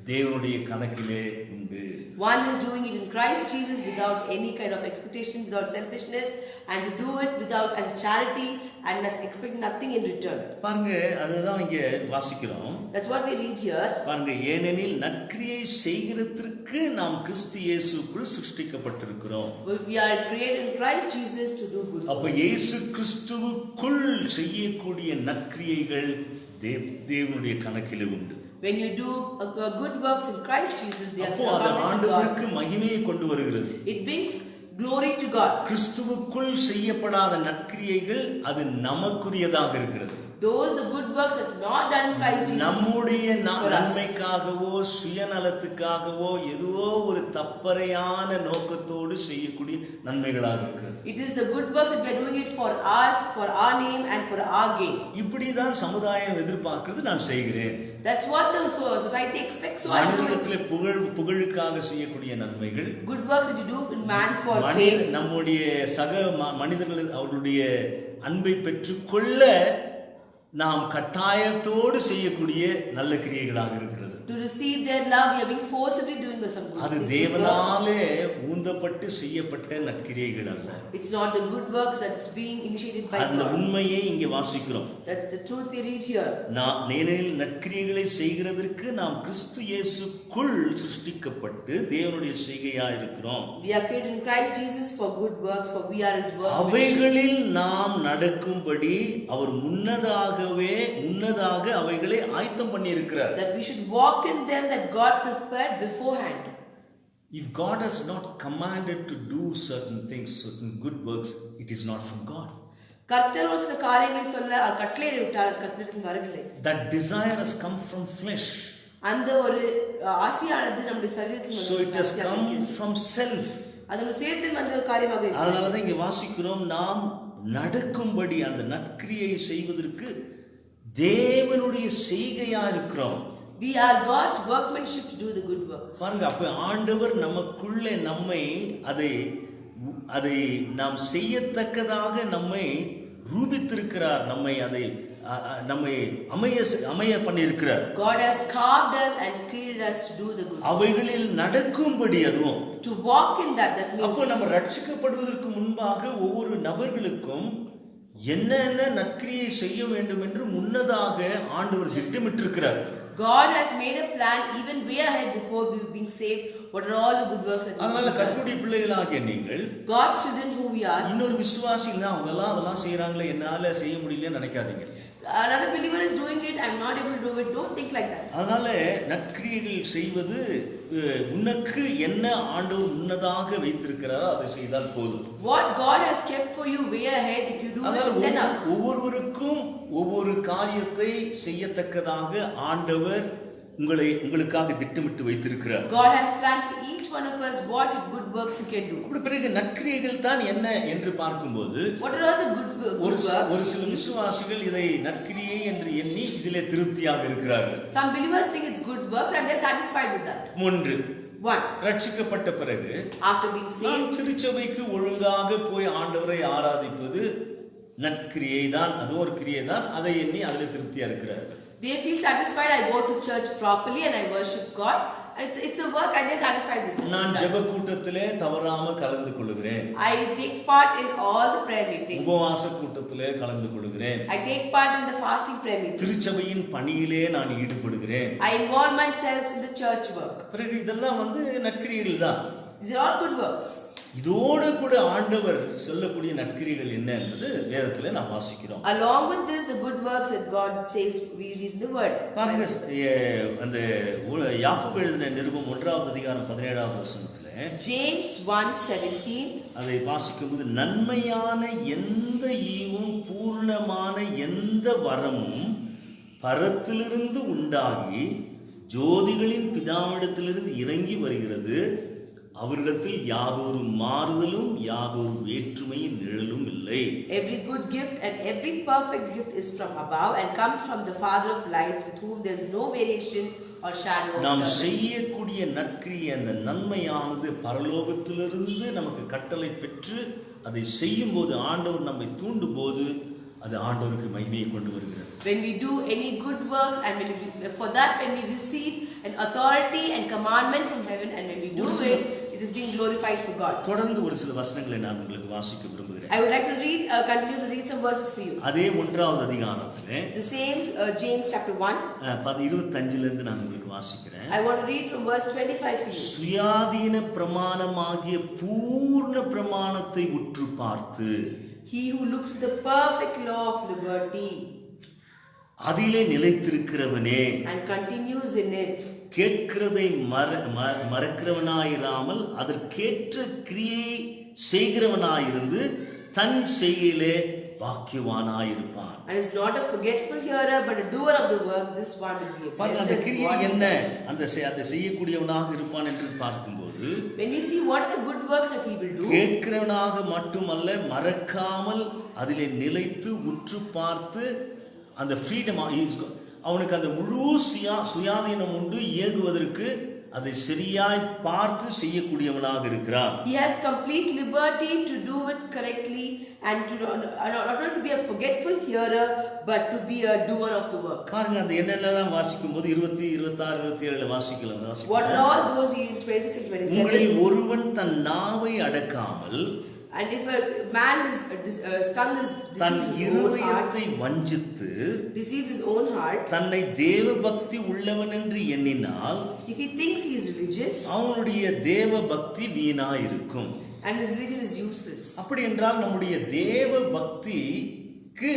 தேவனுடைய கணக்கிலே உண்டு. One is doing it in Christ Jesus without any kind of expectation, without selfishness, and to do it without as charity and not expect nothing in return. பாருங்க, அதுதான் இங்க வாசிக்கிறோம். That's what we read here. பாருங்க, ஏனெனில் நற்கிரியை செய்கிறதற்கு நாம் கிறிஸ்து இயேசுக்குள் சிருஷ்டிக்கப்பட்டிருக்கிறோம். We are created in Christ Jesus to do good. அப்ப இயேசு கிறிஸ்துவுக்குள் செய்யக்கூடிய நற்கிரியைகள் தேவனுடைய கணக்கிலே உண்டு. When you do good works in Christ Jesus, they are அப்போ அது ஆண்டவருக்கு மகிமையை கொண்டு வருகிறது. It brings glory to God. கிறிஸ்துவுக்குள் செய்யப்படாத நற்கிரியைகள் அது நமக்குரியதாக இருக்கிறது. Those the good works that are not done in Christ Jesus. நம்முடைய நன்மைக்காகவோ சுயநலத்துக்காகவோ ஏதோ ஒரு தப்பறையான நோக்கத்தோடு செய்யக்கூடிய நன்மைகளாக இருக்கிறது. It is the good work that we are doing it for us, for our name and for our gain. இப்படிதான் சமுதாயம் எதிர்பார்க்கிறது, நான் செய்கிறேன். That's what the society expects. So மனிதத்திலே புகழுக்காக செய்யக்கூடிய நன்மைகள், good works that you do in man for fame. நம்முடைய சக மனிதர்கள் அவர்களுடைய அன்பை பெற்றுக்கொள்ள நாம் கட்டாயத்தோடு செய்யக்கூடிய நல்ல கிரியைகளாக இருக்கிறது. To receive their love, we are being forcibly doing some good. அது தேவனாலே ஊந்தப்பட்டு செய்யப்பட்ட நற்கிரியைகள் அல்ல. It's not the good works that's being initiated by God. அந்த உண்மையை இங்கே வாசிக்கிறோம். That's the truth we read here. நேரில் நற்கிரியைகளை செய்கிறதற்கு நாம் கிறிஸ்து இயேசுக்குள் சிருஷ்டிக்கப்பட்டு தேவனுடைய செய்கையாக இருக்கிறோம். We are created in Christ Jesus for good works, for we are His work. அவைகளில் நாம் நடக்கும்படி அவர் முன்னதாக அவைகளை ஆயத்தம் பண்ணி இருக்கிறார். That we should walk in them that God prepared beforehand. If God has not commanded to do certain things, certain good works, it is not from God. கர்த்தர் ஒரு சில காரியங்களை சொல்ல கட்டளையிட்டு விட்டார், கர்த்தரிடம் வரவில்லை. That desire has come from flesh. அந்த ஒரு ஆசையானது நம்முடைய சரீரத்தில் So it has come from self. அது நம்ம சுயத்தில் வந்த காரியமாக இருக்கு. அதனால தான் இங்க வாசிக்கிறோம், நாம் நடக்கும்படி அந்த நற்கிரியை செய்வதற்கு தேவனுடைய செய்கையா இருக்கிறோம். We are God's workmanship to do the good works. பாருங்க, அப்ப ஆண்டவர் நமக்குள்ளே நம்மை அதை நாம் செய்யத்தக்கதாக நம்மை ரூபித்திருக்கிறார், நம்மை அமைய பண்ணியிருக்கிறார். God has carved us and created us to do the good. அவைகளில் நடக்கும்படி, அதுவும் to walk in that means. அப்போ நம்ம ரட்சிக்கப்படுவதற்கு முன்பாக ஒவ்வொரு நபர்களுக்கும் என்னென்ன நற்கிரியை செய்ய வேண்டும் என்று முன்னதாக ஆண்டவர் திட்டமிட்டிருக்கிறார். God has made a plan even way ahead before being saved. What are all the good works that we do? அதனால கர்த்தருடைய பிள்ளைகளாகிய நீங்கள், God's children who we are, இன்னொரு விசுவாசிங்க அவங்க அதெல்லாம் செய்யறாங்களே, என்னால செய்ய முடியல நினைக்காதீங்க. Another believer is doing it, I'm not able to do it. Don't think like that. அதனால நற்கிரியைகள் செய்வது உனக்கு என்ன ஆண்டவர் முன்னதாக வைத்திருக்கிறாரோ அதை செய்தால் போதும். What God has kept for you way ahead, if you do it, it's enough. ஒவ்வொருவருக்கும் ஒவ்வொரு காரியத்தை செய்யத்தக்கதாக ஆண்டவர் உங்களுக்காக திட்டமிட்டு வைத்திருக்கிறார். God has planned for each one of us what good works you can do. அப்படி பிறகு நற்கிரியைகள் தான் என்ன என்று பார்க்கும்போது, What are all the good works? ஒரு சில விசுவாசிகள் இதை நற்கிரியை என்று எண்ணி இதிலே திருப்தியாக இருக்கிறார்கள். Some believers think it's good works and they're satisfied with that. ஒன்று, One, ரட்சிக்கப்பட்ட பிறகு after being saved, திருச்சபைக்கு ஒழுங்காக போய் ஆண்டவரை ஆராதிப்பது நற்கிரியை தான், அது ஒரு கிரியை தான், அதை எண்ணி அதில் திருப்தியா இருக்கிறார்கள். They feel satisfied. I go to church properly and I worship God. It's a work and they're satisfied with it. நான் ஜெப கூட்டத்திலே தவறாம கலந்து கொள்கிறேன். I take part in all the prayer meetings. உபவாச கூட்டத்திலே கலந்து கொள்கிறேன். I take part in the fasting prayer meetings. திருச்சபையின் பணியிலே நான் ஈடுபடுகிறேன். I involve myself in the church work. பிறகு இதெல்லாம் நற்கிரியைகள் தான். These are all good works. இதோடு கூட ஆண்டவர் சொல்லக்கூடிய நற்கிரியைகள் என்ன என்பது வேதத்திலே நாம் வாசிக்கிறோம். Along with this, the good works that God says we read in the word. பாருங்க, அந்த யாக்கோபு எழுதின நிருபம் 1வது அதிகாரம் 17வது வசனத்திலே James 1:17 அதை வாசிக்கும்போது, நன்மையான எந்த ஈவும் பூர்ணமான எந்த வரமும் பரத்திலிருந்து உண்டாகி ஜோதிகளின் பிதாவிடத்திலிருந்து இறங்கி வருகிறது. அவரிடத்தில் யாதொரு மாறுதலும் யாதொரு வேற்றுமையின் நிழலும் இல்லை. Every good gift and every perfect gift is from above and comes from the Father of lights, with whom there is no variation or shadow of நாம் turning. செய்யக்கூடிய நற்கிரியை, அந்த நன்மையானது பரலோகத்திலிருந்து நமக்கு கட்டளை பெற்று அதை செய்யும் போது, ஆண்டவர் நம்மை தூண்டும் போது, அது ஆண்டவருக்கு மகிமையை கொண்டு வருகிறது. When we do any good works and when we receive an authority and commandment from heaven, and when we do it is being glorified for God. தொடர்ந்து ஒரு சில வசனங்களை நான் உங்களுக்கு வாசிக்க விரும்புகிறேன். I would like to continue to read some verses for you. அதே 1வது அதிகாரத்திலே The same James chapter 1. 25 இருந்து நான் உங்களுக்கு வாசிக்கிறேன். I want to read from verse 25 for you. சுயாதீன பிரமாணமாகிய பூர்ண பிரமாணத்தை உற்று பார்த்து, He who looks at the perfect law of liberty அதிலே நிலைத்திருக்கிறவனே, and continues in it, கேட்கிறதை மறக்கிறவனாயிராமல் அதற்கேற்ற கிரியை செய்கிறவனாயிருந்து தன் செய்கையிலே பாக்கியவானாயிருப்பான். and is not a forgetful hearer but a doer of the work, this one will be a blessed. அந்த கிரியை என்ன, அந்த செய்யக்கூடியவனாக இருப்பான் என்று பார்க்கும்போது, when we see what are the good works that he will do, கேட்கிறவனாக மட்டுமல்ல, மறக்காமல் அதிலே நிலைத்து உற்று பார்த்து, அந்த ஃப்ரீடம், அவனுக்கு அந்த முழு சுயாதீனம் உண்டு, இயங்குவதற்கு அதை சரியாய் பார்த்து செய்யக்கூடியவனாக இருக்கிறான். He has complete liberty to do it correctly and to not only to be a forgetful hearer but to be a doer of the work. பாருங்க, அந்த என்னென்னலாம் வாசிக்கும்போது 20, 26, 27 வாசிக்கலாம். What are all those we read 26 and 27? உங்களில் ஒருவன் தன் நாவை அடக்காமல், and if a man is tongue is than deceives his own heart, இருதயத்தை வஞ்சித்து deceives his own heart, தன்னை தேவ பக்தி உள்ளவன் என்று எண்ணினால், if he thinks he is religious, அவனுடைய தேவ பக்தி வீணாயிருக்கும். and his religion is useless. அப்படி என்றால் நம்முடைய தேவ பக்திக்கு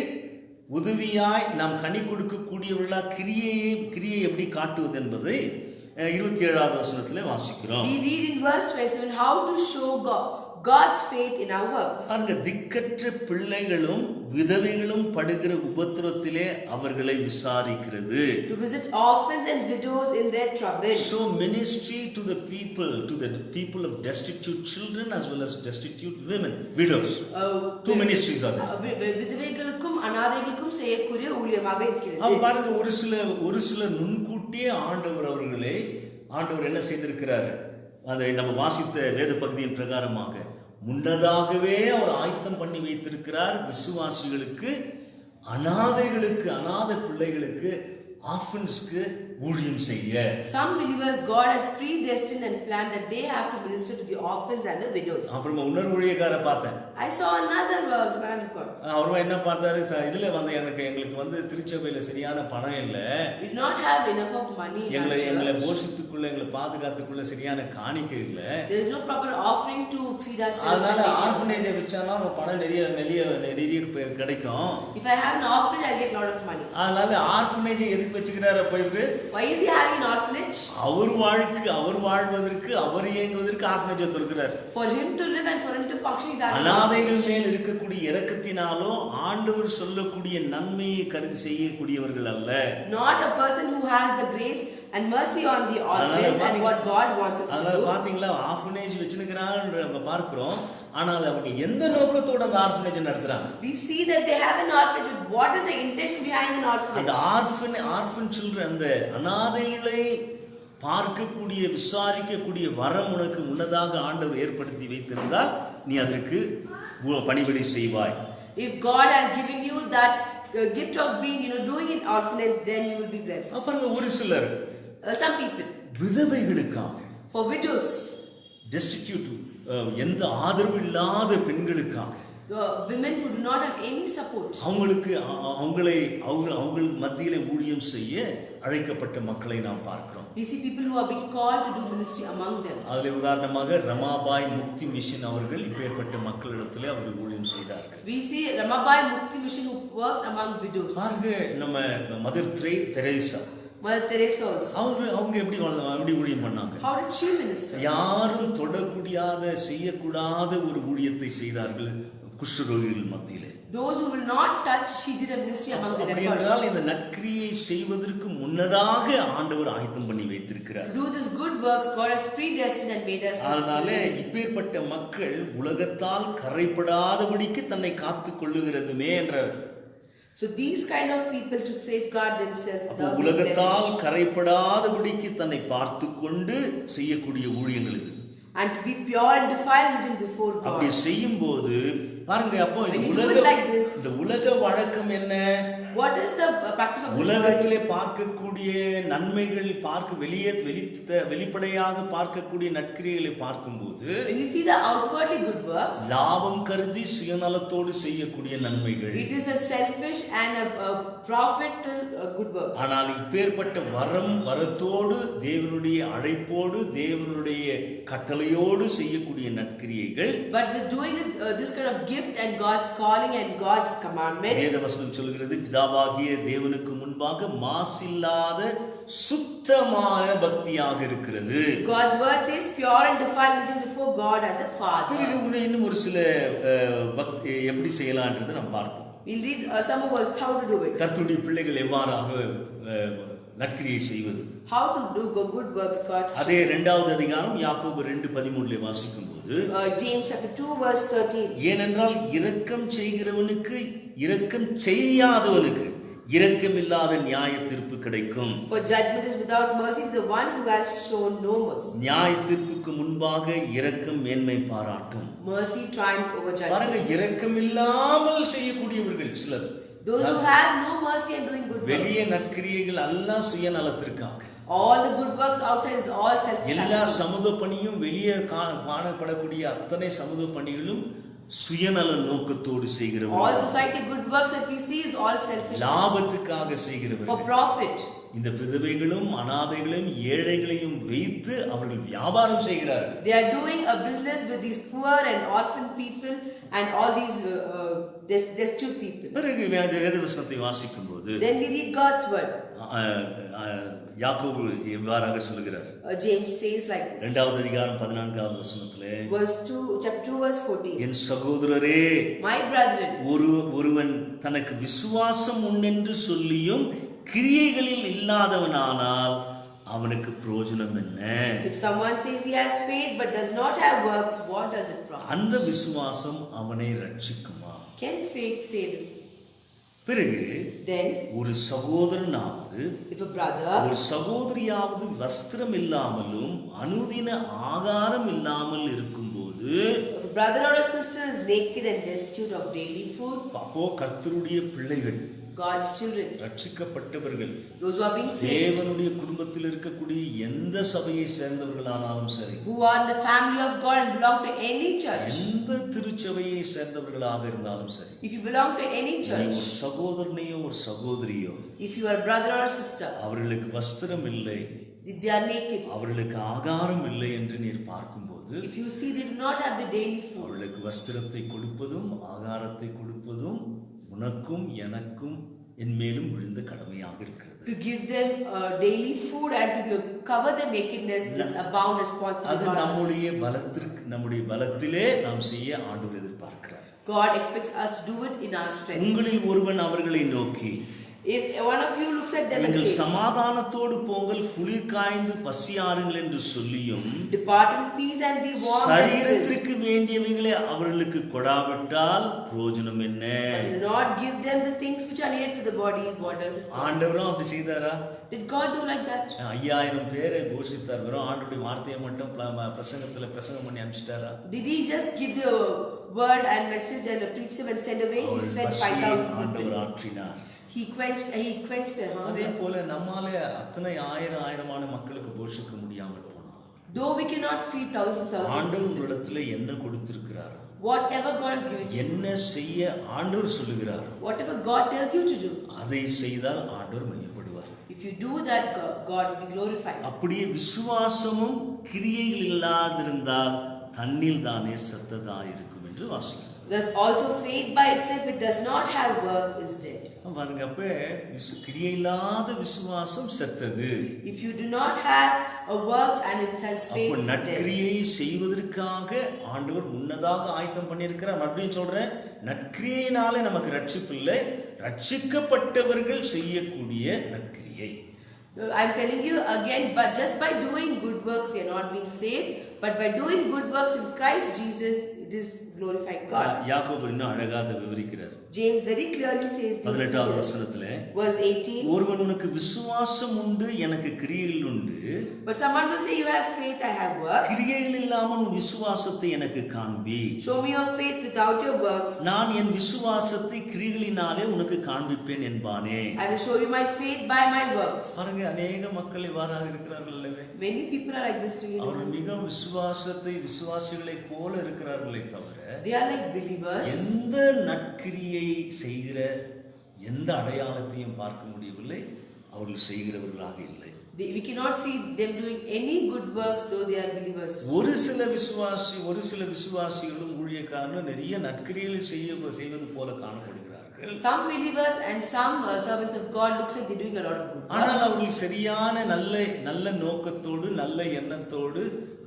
உதவியாய் நாம் கனி கொடுக்கக்கூடியவர்களா கிரியை எப்படி காட்டுவது என்பதை 27வது வசனத்திலே வாசிக்கிறோம். We read in verse 27 how to show God's faith in our works. பாருங்க, திக்கற்ற பிள்ளைகளும் விதவைகளும் படுகிற உபத்திரத்திலே அவர்களை விசாரிக்கிறது. To visit orphans and widows in their trouble. So ministry to the people of destitute children as well as destitute women, widows. Two ministries are there. விதவைகளுக்கும் அனாதைகளுக்கும் செய்யக்கூடிய ஊழியமாக இருக்கிறது. அப்ப பாருங்க, ஒரு சில முன்கூட்டியே ஆண்டவர் என்ன செய்திருக்கிறார், அதை நம்ம வாசித்த வேத பகுதியின் பிரகாரமாக முன்னதாகவே அவர் ஆயத்தம் பண்ணி வைத்திருக்கிறார். விசுவாசிகளுக்கு, அனாதை பிள்ளைகளுக்கு, ஆர்ஃபன்ஸ்க்கு ஊழியம் செய்ய. Some believers God has predestined and planned that they have to minister to the orphans and the widows. அப்புறமா இன்னொரு ஊழியக்கார பார்த்தேன். I saw another man of God. அவரும் என்ன பார்த்தாரு, இதுல எங்களுக்கு திருச்சபையில சரியான பணம் இல்ல, We do not have enough of money in our எங்களை church. போஷித்துக்குள்ள, எங்களை பாதுகாத்துக்குள்ள சரியான காணிக்கை இல்ல. There is no proper offering to feed ourselves. அதனால ஆர்ஃபனேஜ் வச்சானா பணம் நிறைய கிடைக்கும். If I have an offering, I get a lot of money. அதனால ஆர்ஃபனேஜ் எதுக்கு வச்சுக்கிறாரு போயிட்டு? Why is he having an orphanage? அவர் வாழ்வதற்கு, அவர் இயங்குவதற்கு ஆர்ஃபனேஜை தொடுக்கிறார். For him to live and for him to function, he is having. அனாதைகள் மேல் இருக்கக்கூடிய இரக்கத்தினாலும் ஆண்டவர் சொல்லக்கூடிய நன்மையை கருதி செய்யக்கூடியவர்கள் அல்ல. Not a person who has the grace and mercy on the orphans and what God wants us to do. பாத்தீங்களா, ஆர்ஃபனேஜ் வச்சிருக்கிறாங்க நம்ம பார்க்கிறோம். ஆனால் அவர்கள் எந்த நோக்கத்தோட அந்த ஆர்ஃபனேஜ் நடத்துறாங்க? We see that they have an orphanage. What is the intention behind an orphanage? அந்த ஆர்ஃபன் சில்ட்ரன், அந்த அனாதைகளை பார்க்கக்கூடிய, விசாரிக்கக்கூடிய வரம் உனக்கு முன்னதாக ஆண்டவர் ஏற்படுத்தி வைத்திருந்தால் நீ அதற்கு பணிவிடை செய்வாய். If God has given you that gift of being, doing in orphanage, then you will be blessed. பாருங்க, ஒரு சிலர் Some people, விதவைகளுக்காக, for widows, destitute, எந்த ஆதரவு இல்லாத பெண்களுக்காக, the women who do not have any support, அவங்களுக்கு அவங்கள் மத்தியிலே ஊழியம் செய்ய அழைக்கப்பட்ட மக்களை நாம் பார்க்கிறோம். we see people who are being called to do ministry among them. அதில் உதாரணமாக ரமாபாய் முக்தி மிஷன் அவர்கள் இப்பேற்பட்ட மக்களிடத்திலே அவர்கள் ஊழியம் செய்தார்கள். We see Ramabai Mukti Mission who worked among widows. பாருங்க, நம்ம Mother Teresa, Mother Teresa also. அவங்க எப்படி ஊழியம் பண்ணாங்க? How did she minister? யாரும் தொடக்கூடாத, செய்யக்கூடாத ஒரு ஊழியத்தை செய்தார்கள் குஷ்டரோகிகள் மத்தியிலே. Those who will not touch, she did a ministry among the lepers. இந்த நற்கிரியை செய்வதற்கு முன்னதாக ஆண்டவர் ஆயத்தம் பண்ணி வைத்திருக்கிறார். To do this good works, God has predestined and made us. அதனால இப்பேற்பட்ட மக்கள் உலகத்தால் கரைப்படாதபடிக்கு தன்னை காத்துக் கொள்ளுகிறதுமே என்றார். So these kind of people to safeguard themselves. உலகத்தால் கரைப்படாதபடிக்கு தன்னை பார்த்து கொண்டு செய்யக்கூடிய ஊழியங்கள் இது. And to be pure and defiled religion before God. அப்படி செய்யும்போது பாருங்க, அப்போ இந்த உலக வழக்கம் என்ன? What is the practice of this world? உலகத்திலே பார்க்கக்கூடிய நன்மைகள், வெளிப்படையாக பார்க்கக்கூடிய நற்கிரியைகளை பார்க்கும்போது, when you see the outwardly good works, லாபம் கருதி சுயநலத்தோடு செய்யக்கூடிய நன்மைகள், it is a selfish and a profitable good works. ஆனால் இப்பேற்பட்ட வரத்தோடு, தேவனுடைய அழைப்போடு, தேவனுடைய கட்டளையோடு செய்யக்கூடிய நற்கிரியைகள், but with doing this kind of gift and God's calling and God's commandment, வேதவசனம் சொல்கிறது, பிதாவாகிய தேவனுக்கு முன்பாக மாசில்லாத சுத்தமான பக்தியாக இருக்கிறது. God's word says pure and defiled religion before God and the Father. இன்னும் ஒரு சில எப்படி செய்யலாம்ன்றதை நாம் பார்ப்போம். We'll read some of us how to do it. கர்த்தருடைய பிள்ளைகள் எவ்வாறாக நற்கிரியை செய்வது, how to do good works. God's அதே 2வது அதிகாரம் யாக்கோபு 2:13 வாசிக்கும் போது, James chapter 2 verse 13, ஏனென்றால் இரக்கம் செய்கிறவனுக்கு இரக்கம் செய்யாதவனுக்கு இரக்கமில்லாத நியாய தீர்ப்பு கிடைக்கும். for judgment is without mercy to the one who has shown no mercy. நியாய தீர்ப்புக்கு முன்பாக இரக்கம் மேன்மை பாராட்டும். Mercy triumphs over பாருங்க, judgment. இரக்கமில்லாமல் செய்யக்கூடியவர்கள் சிலர், Those who have no mercy and doing good வெளிய works. நற்கிரியைகள் எல்லாம் சுயநலத்திற்காக, All the good works outside is all selfish. எல்லா சமூக பணியும், வெளியே காணப்படக்கூடிய அத்தனை சமூக பணிகளும் சுயநல நோக்கத்தோடு செய்கிறவர்கள், All society good works that we see is all selfish. லாபத்துக்காக For செய்கிறவர்கள். profit. இந்த விதவைகளும் அனாதைகளையும் ஏழைகளையும் வைத்து அவர்கள் வியாபாரம் செய்கிறார்கள். They are doing a business with these poor and orphan people and all these destitute people. பிறகு வேதவசனத்தை வாசிக்கும் போது, Then we read God's word. யாக்கோபு எவ்வாறாக சொல்கிறார்? James says like this. 2வது அதிகாரம் 14வது வசனத்திலே, Verse 2, chapter 2 verse 14. என் சகோதரரே, My brethren, ஒருவன் தனக்கு விசுவாசம் உண்டென்று சொல்லியும் கிரியைகளில் இல்லாதவனானால் அவனுக்கு பிரயோஜனம் என்ன? if someone says he has faith but does not have works, what does it profit? அந்த விசுவாசம் அவனை ரட்சிக்குமா? Can faith save him? பிறகு Then, ஒரு சகோதரனாவது, if a brother, ஒரு சகோதரியாவது வஸ்திரம் இல்லாமலும் அனுதின ஆகாரம் இல்லாமல் இருக்கும்போது, if a brother or a sister is naked and destitute of daily food, அப்போ கர்த்தருடைய பிள்ளைகள், God's children, ரட்சிக்கப்பட்டவர்கள், those who are being saved, தேவனுடைய குடும்பத்தில் இருக்கக்கூடிய எந்த சபையை சேர்ந்தவர்களானாலும் சரி, who are in the family of God and belong to any church, எந்த திருச்சபையை சேர்ந்தவர்களாக இருந்தாலும் சரி, if you belong to any church, ஒரு சகோதரனையோ ஒரு சகோதரியோ, if you are a brother or sister, அவர்களுக்கு வஸ்திரம் இல்லை, if they are naked, அவர்களுக்கு ஆகாரம் இல்லை என்று நீர் பார்க்கும்போது, if you see they do not have the daily food, அவர்களுக்கு வஸ்திரத்தை கொடுப்பதும் ஆகாரத்தை கொடுப்பதும் உனக்கும் எனக்கும் என் மேலும் விழுந்த கடமையாக இருக்கிறது. to give them daily food and to cover their nakedness is a bound responsibility. அது நம்முடைய பலத்திலே நாம் செய்ய ஆண்டவர் எதிர்பார்க்கிறார். God expects us to do it in our strength. உங்களில் ஒருவன் அவர்களை நோக்கி, If one of you looks at them and நீங்கள் says, சமாதானத்தோடு போங்கள், குளிர் காய்ந்து பசியாருங்கள் என்று சொல்லியும் depart in peace and be warm and filled, சரீரத்திற்கு வேண்டியவைகளை அவர்களுக்கு கொடாவிட்டால் பிரயோஜனம் என்ன? but do not give them the things which are needed for the body, what does it profit? ஆண்டவரும் அப்படி செய்தாரா? Did God do like that? 5000 பேரை போஷித்தார். வெறும் ஆண்டவருடைய வார்த்தையை மட்டும் பிரசங்கம் பண்ணி அனுப்பிச்சிட்டாரா? Did he just give the word and message and preach them and send away? He அவர்கள் fed பசியை 5,000 ஆண்டவர் people. ஆற்றினார். He quenched their அதே hunger. போல நம்மாலே அத்தனை ஆயிரமான மக்களுக்கு போஷிக்க முடியாமல் போனார். Though we cannot feed thousands, ஆண்டவர் உங்களிடத்துல என்ன கொடுத்திருக்கிறார், whatever God has given you, என்ன செய்ய ஆண்டவர் சொல்லுகிறார், whatever God tells you to do, அதை செய்தால் ஆண்டவர் மையப்படுவார். if you do that, God will be glorified. அப்படியே விசுவாசமும் கிரியைகள் இல்லாதிருந்தால் தன்னில் தானே செத்ததா இருக்கும் என்று வாசிக்கிறோம். Thus also faith by itself, it does not have work, is dead. பாருங்க, அப்ப கிரியை இல்லாத விசுவாசம் செத்தது. If you do not have a works and it has faith, அப்ப is dead. நற்கிரியை செய்வதற்காக ஆண்டவர் முன்னதாக ஆயத்தம் பண்ணியிருக்கிறார். மறுபடியும் சொல்றேன், நற்கிரியினாலே நமக்கு ரட்சிப்பு இல்லை, ரட்சிக்கப்பட்டவர்கள் செய்யக்கூடிய நற்கிரியை. I'm telling you again, but just by doing good works we are not being saved, but by doing good works in Christ Jesus, it is glorifying God. யாக்கோபு இன்னும் அழகாக விவரிக்கிறார். James very clearly says, 18வது வசனத்திலே, verse 18, ஒருவன் உனக்கு விசுவாசம் உண்டு, எனக்கு கிரியைகள் உண்டு, but someone will say, you have faith, I have works. கிரியைகள் இல்லாமல் உன் விசுவாசத்தை எனக்கு காண்பி. Show me your faith without your works. நான் என் விசுவாசத்தை கிரியைகளினாலே உனக்கு காண்பிப்பேன் என்பானே. I will show you my faith by my works. பாருங்க, அநேக மக்கள் இவ்வாறாக இருக்கிறார்கள் அல்லவே. Many people are like this to you. அவர்கள் மிக விசுவாசிகளை போல இருக்கிறார்களே தவிர They are like believers. எந்த நற்கிரியை செய்கிற எந்த அடையாளத்தையும் பார்க்க முடியவில்லை. அவர்கள் செய்கிறவர்களாக இல்லை. We cannot see them doing any good works though they are believers. ஒரு சில விசுவாசிகளும் ஊழியக்காரர்களும் நிறைய நற்கிரியைகளை செய்வது போல காணப்படுகிறார்கள். Some believers and some servants of God looks like they're doing a lot of good ஆனால் works. அவர்கள் சரியான நல்ல நோக்கத்தோடு நல்ல எண்ணத்தோடு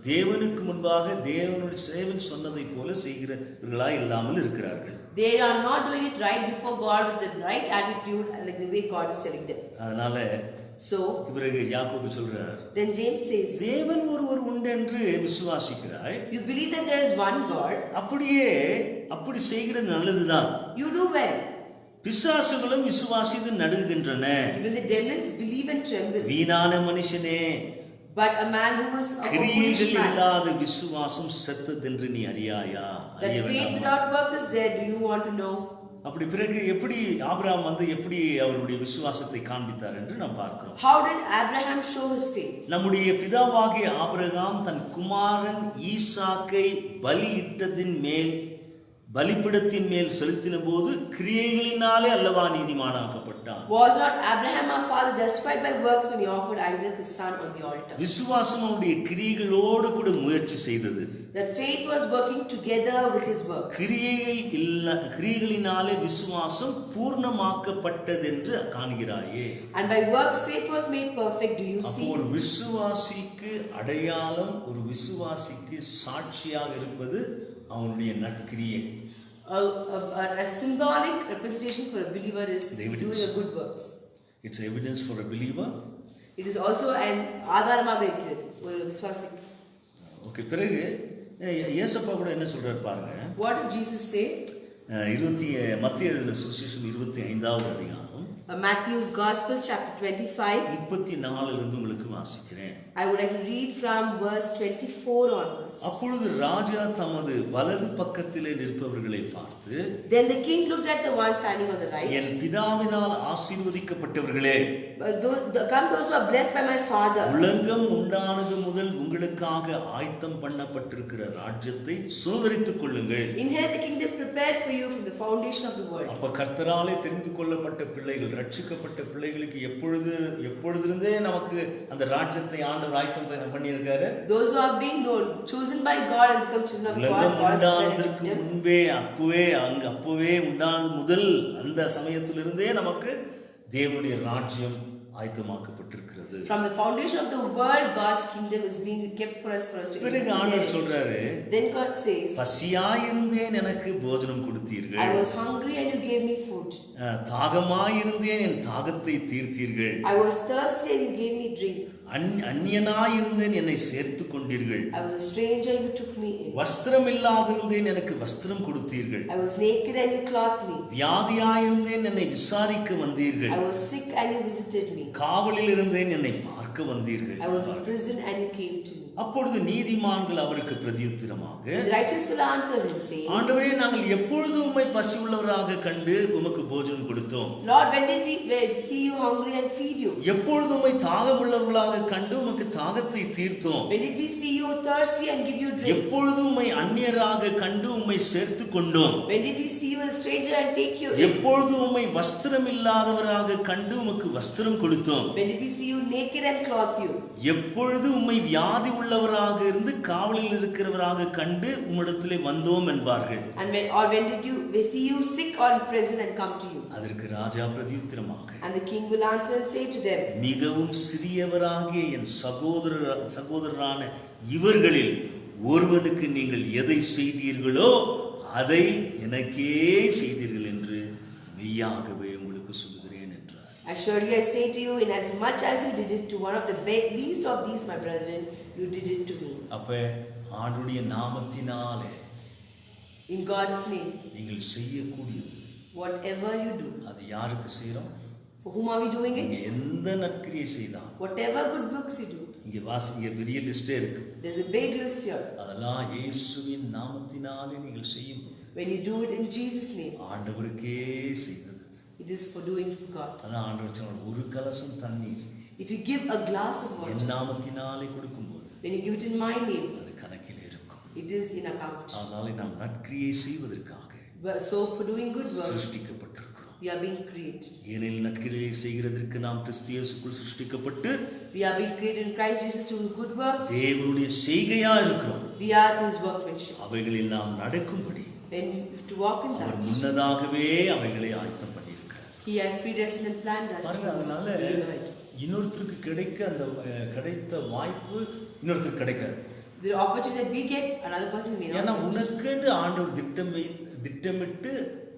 தேவனுக்கு முன்பாக தேவன் சொன்னதை போல செய்கிறவர்களாய் இல்லாமல் இருக்கிறார்கள். They are not doing it right before God with the right attitude and like the way God is telling them. அதனால So பிறகு யாக்கோபு சொல்றார், then James says, தேவன் ஒருவர் உண்டு என்று விசுவாசிக்கிறாய், you believe that there is one God, அப்படி செய்கிறது நல்லதுதான். you do well. பிசாசுகளும் விசுவாசித்து நடுங்குகின்றன. Even the demons believe and tremble. வீணான மனுஷனே, But a man who is a foolish கிரியைகள் man, இல்லாத விசுவாசம் செத்ததென்று நீ அறியாயா? that faith without work is dead. Do you want to know? அப்படி பிறகு எப்படி ஆபிரகாம் எப்படி அவருடைய விசுவாசத்தை காண்பித்தார் என்று நாம் பார்க்கிறோம். How did Abraham show his faith? நம்முடைய பிதாவாகிய ஆபிரகாம் தன் குமாரன் ஈசாக்கை பலிபீடத்தின் மேல் செலுத்தின போது கிரியைகளினாலே அல்லவா நீதிமானாக்கப்பட்டான். Was not Abraham our father justified by works when he offered Isaac his son on the altar? விசுவாசம் அவருடைய கிரியைகளோடு கூட முயற்சி செய்தது. That faith was working together with his works. கிரியைகளினாலே விசுவாசம் பூர்ணமாக்கப்பட்டது என்று காண்கிறாயே. And by works faith was made perfect. Do you அப்போ see? ஒரு விசுவாசிக்கு அடையாளம், ஒரு விசுவாசிக்கு சாட்சியாக இருப்பது அவனுடைய நற்கிரியை. A symbolic representation for a believer is doing a good works. It's evidence for a believer. It is also an ஆதாரமாக இருக்கிறது ஒரு விசுவாசிக்கு. ஓகே, பிறகு இயேசப்பா கூட என்ன சொல்றாரு பாருங்க. What did Jesus say? மத்திய எழுதின சுவிசேஷம் 25வது அதிகாரம், Matthew's Gospel chapter 25. 34 இருந்து உங்களுக்கு வாசிக்கிறேன். I would like to read from verse 24 onwards. அப்பொழுது ராஜா தமது வலது பக்கத்திலே நிற்பவர்களை பார்த்து, Then the king looked at the one standing on the right. N பிதாவினால் ஆசீர்வதிக்கப்பட்டவர்களே, Come those who are blessed by my Father. உலகம் உண்டானது முதல் உங்களுக்காக ஆயத்தம் பண்ணப்பட்டிருக்கிற ராஜ்யத்தை சுதந்தரித்துக் கொள்ளுங்கள். Inherit the kingdom prepared for you from the foundation of the world. அப்ப கர்த்தராலே தெரிந்து கொள்ளப்பட்ட பிள்ளைகள், ரட்சிக்கப்பட்ட பிள்ளைகளுக்கு எப்பொழுதிருந்தே நமக்கு அந்த ராஜ்யத்தை ஆண்டவர் ஆயத்தம் பண்ணியிருக்காரு. Those who are being known, chosen by God and become children of God. உலகம் உண்டானதற்கு முன்பே அப்பவே உண்டானது முதல் அந்த சமயத்திலிருந்தே நமக்கு தேவனுடைய ராஜ்யம் ஆயத்தமாக்கப்பட்டிருக்கிறது. From the foundation of the world, God's kingdom is being kept for us to பிறகு ஆண்டவர் சொல்றாரு, Then God says, பசியாயிருந்தேன் எனக்கு போஜனம் I கொடுத்தீர்கள், was hungry and you gave me food. தாகமாயிருந்தேன் என் தாகத்தை தீர்த்தீர்கள், I was thirsty and you gave me drink. அந்நியனாயிருந்தேன் என்னை சேர்த்து கொண்டீர்கள், I was a stranger, you took me in. வஸ்திரம் இல்லாதிருந்தேன் எனக்கு வஸ்திரம் கொடுத்தீர்கள், I was naked and you clothed me. வியாதியாயிருந்தேன் என்னை விசாரிக்க வந்தீர்கள், I was sick and you visited me. காவலில் இருந்தேன் என்னை பார்க்க வந்தீர்கள். I was in prison and you came to me. அப்பொழுது நீதிமான்கள் அவருக்கு பிரதியுத்தரமாக, The righteous will answer him, saying, ஆண்டவரே, நாங்கள் எப்பொழுது உம்மை பசி உள்ளவராக கண்டு உமக்கு போஜனம் கொடுத்தோம்? Lord, when did we see you hungry and feed you? எப்பொழுது உம்மை தாகம் உள்ளவர்களாக கண்டு உமக்கு தாகத்தை தீர்த்தோம்? When did we see you thirsty and give you drink? எப்பொழுது உம்மை அந்நியராக கண்டு உம்மை சேர்த்து கொண்டோம்? When did we see you as a stranger and take you in? எப்பொழுது உம்மை வஸ்திரம் இல்லாதவராக கண்டு உமக்கு வஸ்திரம் கொடுத்தோம்? When did we see you naked and clothed you? எப்பொழுது உம்மை வியாதி உள்ளவராக இருந்து காவலில் இருக்கிறவராக கண்டு உம்மிடத்திலே வந்தோம் என்பார்கள். And when did we see you sick or in prison and come to you? அதற்கு ராஜா பிரதியுத்தரமாக, And the king will answer and say to them, மிகவும் சிறியவராகிய என் சகோதரரான இவர்களில் ஒருவனுக்கு நீங்கள் எதை செய்தீர்களோ அதை எனக்கே செய்தீர்கள் என்று மெய்யாகவே உங்களுக்கு சொல்கிறேன் என்றார். Assuredly I say to you, inasmuch as you did it to one of the least of these my brethren, you did it to me. அப்ப ஆண்டுடைய நாமத்தினாலே In God's name, நீங்கள் செய்யக்கூடியது whatever you do, அது யாருக்கு செய்யறோம்? for whom are we doing நீங்க it? எந்த நற்கிரியை செய்தால், Whatever good works you do. இங்க பெரிய லிஸ்டே இருக்கு. There's a big list here. அதெல்லாம் இயேசுவின் நாமத்தினாலே நீங்கள் செய்யும்போது When you do it in Jesus' name, ஆண்டவருக்கே செய்தது. it is for doing it for God. அதான் ஆண்டவர் சொன்னார், ஒரு கலசம் தண்ணீர் If you give a glass of N water, நாமத்தினாலே கொடுக்கும்போது when you give it in my name, அது கணக்கில் இருக்கும். it is in account. அதனால நாம் நற்கிரியை செய்வதற்காக So for doing good works, சிருஷ்டிக்கப்பட்டிருக்கிறோம். we are being created. ஏனெனில் நற்கிரியை செய்கிறதற்கு நாம் கிறிஸ்து இயேசுக்குள் சிருஷ்டிக்கப்பட்டு We are being created in Christ Jesus to do good works. தேவனுடைய செய்கையா இருக்கிறோம். We are His workmanship. அவைகளில் நாம் நடக்கும்படி When we have to walk in our that, முன்னதாகவே அவைகளை ஆயத்தம் பண்ணியிருக்கிறார். He has predestined and planned us பாருங்க, to அதனால be right. இன்னொருத்தருக்கு கிடைத்த வாய்ப்பு இன்னொருத்தருக்கு கிடைக்காது. The opportunity that we get, another person may ஏன்னா not get. உனக்கென்று ஆண்டவர் திட்டமிட்டு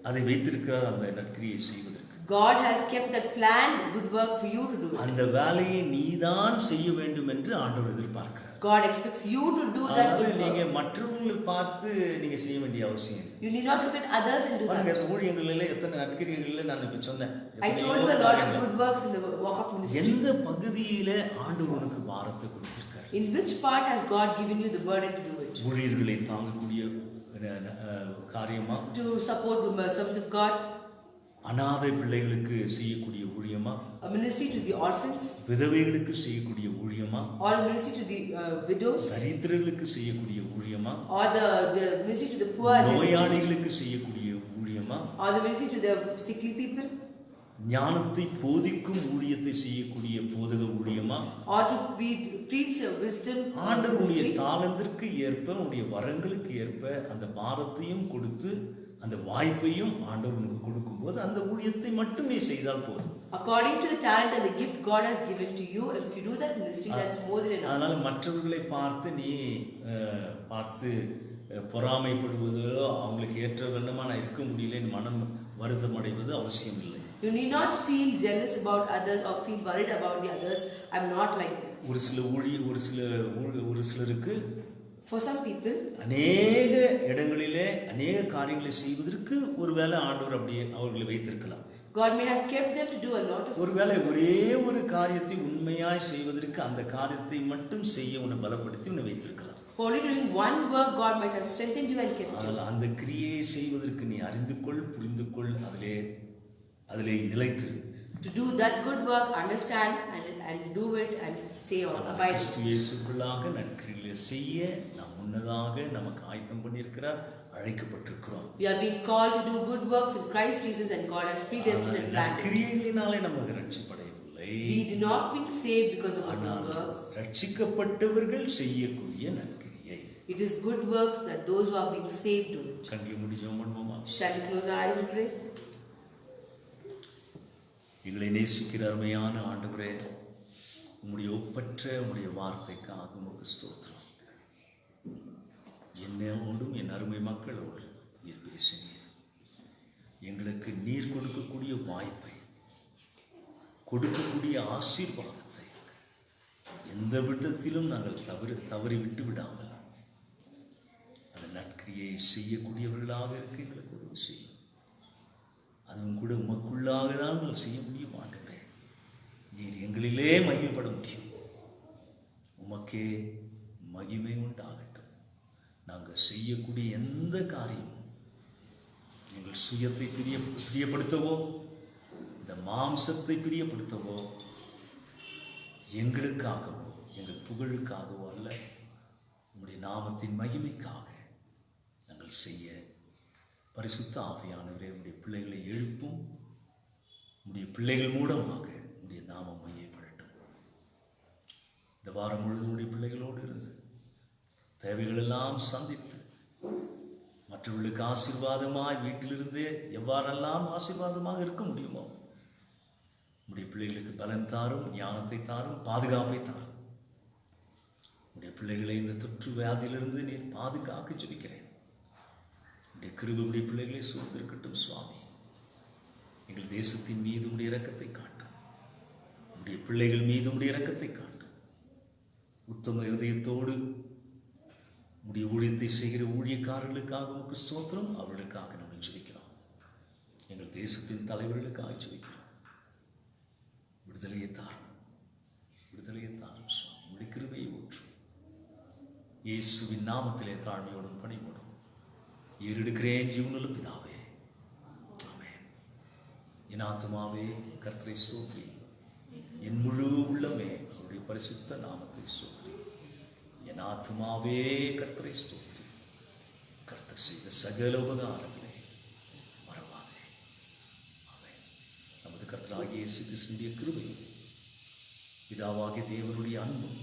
அதை வைத்திருக்கிறார் அந்த நற்கிரியை செய்வதற்கு. God has kept that planned good work for you to do it. அந்த வேலையை நீதான் செய்ய வேண்டும் என்று ஆண்டவர் எதிர்பார்க்கிறார். God expects you to do that good நீங்க work. மற்றவங்களை பார்த்து நீங்க செய்ய வேண்டிய அவசியம் இல்லை. You need not look at others and do பாருங்க, that. ஊழியங்களில் எத்தனை நற்கிரியங்களில் நான் இப்ப சொன்னேன். I told you a lot of good works in the walk of ministry. எந்த பகுதியில ஆண்டவர் உனக்கு பாரத்தை கொடுத்திருக்கார்? In which part has God given you the burden to do it? ஊழியர்களை தாங்கக்கூடிய காரியமா, To support the servants of God, அநாதை பிள்ளைகளுக்கு செய்யக்கூடிய ஊழியமா, a ministry to the orphans, விதவைகளுக்கு செய்யக்கூடிய ஊழியமா, or a ministry to the widows, தரித்திரர்களுக்கு செய்யக்கூடிய ஊழியமா, or the ministry to the poor, நோயாளிகளுக்கு செய்யக்கூடிய ஊழியமா, or the ministry to the sickly people, ஞானத்தை போதிக்கும் ஊழியத்தை செய்யக்கூடிய போதக ஊழியமா, or to preach wisdom. ஆண்டவருடைய தாளந்திற்கு ஏற்ப உடைய வரங்களுக்கு ஏற்ப அந்த பாரத்தையும் கொடுத்து அந்த வாய்ப்பையும் ஆண்டவர் உனக்கு கொடுக்கும்போது அந்த ஊழியத்தை மட்டும் நீ செய்தால் போதும். According to the talent and the gift God has given to you, if you do that ministry, that's more than enough. அதனால மற்றவர்களை பார்த்து நீ பொறாமைப்படுவதோ அவங்களுக்கு ஏற்ற வண்ணமா நான் இருக்க முடியலன்னு மனம் வருத்தம் அடைவது அவசியம் இல்லை. You need not feel jealous about others or feel worried about the others. I'm not like that. ஒரு சிலருக்கு For some people, அநேக இடங்களிலே அநேக காரியங்களை செய்வதற்கு ஒருவேளை ஆண்டவர் அப்படியே அவர்களை வைத்திருக்கலாம். God may have kept them to do a lot of. ஒருவேளை ஒரே ஒரு காரியத்தை உண்மையாய் செய்வதற்கு அந்த காரியத்தை மட்டும் செய்ய உன்னை பலப்படுத்தி உன்னை வைத்திருக்கலாம். Only doing one work, God might have strengthened you and kept you. ஆனால் அந்த கிரியை செய்வதற்கு நீ அறிந்து கொள், புரிந்து கொள், அதிலே நிலைத்திரு. To do that good work, understand and do it and stay on. Abide. கிறிஸ்து இயேசுக்குள்ளாக நற்கிரியை செய்ய நாம் முன்னதாக நமக்கு ஆயத்தம் பண்ணியிருக்கிறார், அழைக்கப்பட்டிருக்கிறோம். We are being called to do good works in Christ Jesus and God has predestined and planned. நற்கிரியைகளினாலே நமக்கு ரட்சிப்படையவில்லை. We do not being saved because of our ஆனால் good works. ரட்சிக்கப்பட்டவர்கள் செய்யக்கூடிய நற்கிரியை. It is good works that those who are being saved do it. கண்களை மூடி ஜெபம் பண்ணுவோமா? Shall we close our eyes and pray? எங்களை நேசிக்கிற அருமையான ஆண்டவரே, உம்முடைய ஒப்பற்ற உம்முடைய வார்த்தைக்காக உமக்கு ஸ்தோத்திரம். என்னோடும் என் அருமை மக்களோடு நீர் பேசினீர். எங்களுக்கு நீர் கொடுக்கக்கூடிய வாய்ப்பை, கொடுக்கக்கூடிய ஆசீர்வாதத்தை எந்த விதத்திலும் நாங்கள் தவறி விட்டு விடாமல் அந்த நற்கிரியை செய்யக்கூடியவர்களாக இருக்க எங்களுக்கு உதவி செய்யும். அதுவும் கூட உமக்குள்ளாக தான் நாங்கள் செய்ய முடியும். ஆண்டவரே, நீர் எங்களிலே மகிமைப்பட முடியும். உமக்கே மகிமை உண்டாகட்டும். நாங்கள் செய்யக்கூடிய எந்த காரியமும் எங்கள் சுயத்தை பிரியப்படுத்தவோ, இந்த மாம்சத்தை பிரியப்படுத்தவோ, எங்களுக்காகவோ எங்கள் புகழுக்காகவோ அல்ல, உம்முடைய நாமத்தின் மகிமைக்காக நாங்கள் செய்ய பரிசுத்த ஆவியானவரே உம்முடைய பிள்ளைகளை எழுப்பும். உம்முடைய பிள்ளைகள் மூலமாக உம்முடைய நாமம் மையப்படட்டும். இந்த வாரம் முழுவதும் உம்முடைய பிள்ளைகளோடு இருந்து தேவைகளெல்லாம் சந்தித்து மற்றவர்களுக்கு ஆசீர்வாதமாய் வீட்டிலிருந்தே எவ்வாறெல்லாம் ஆசீர்வாதமாக இருக்க முடியுமோ உடைய பிள்ளைகளுக்கு பலன் தாரும், ஞானத்தை தாரும், பாதுகாப்பை தாரும். உடைய பிள்ளைகளை இந்த தொற்று வியாதியிலிருந்து நீ பாதுகாக்க ஜெபிக்கிறேன். உடைய கிருபை உடைய பிள்ளைகளை சூழ்ந்திருக்கட்டும் சுவாமி. எங்கள் தேசத்தின் மீது உடைய இரக்கத்தை காட்டும். உடைய பிள்ளைகள் மீது உடைய இரக்கத்தை காட்டும். உத்தம இருதயத்தோடு உடைய ஊழியத்தை செய்கிற ஊழியக்காரர்களுக்காக உமக்கு ஸ்தோத்திரம். அவர்களுக்காக நாங்கள் ஜெபிக்கிறோம். எங்கள் தேசத்தின் தலைவர்களுக்காக ஜெபிக்கிறோம். விடுதலையை தாரும், விடுதலையை தாரும் சுவாமி. உடைய கிருபையை ஊற்றும். இயேசுவின் நாமத்திலே தாழ்மையோடும் பணிவோடும் ஏறெடுக்கிறேன் ஜீவனுள்ள பிதாவே, ஆமென். என் ஆத்துமாவே கர்த்தரை ஸ்தோத்திரி, என் முழு உள்ளமே அவருடைய பரிசுத்த நாமத்தை ஸ்தோத்திரி. என் ஆத்துமாவே கர்த்தரை ஸ்தோத்திரி. கர்த்தர் செய்த சகல உபகாரங்களை மறவாதே. ஆமென். நமது கர்த்தராகிய இயேசு கிறிஸ்துவின் கிருபையும் பிதாவாகிய தேவனுடைய அன்பும்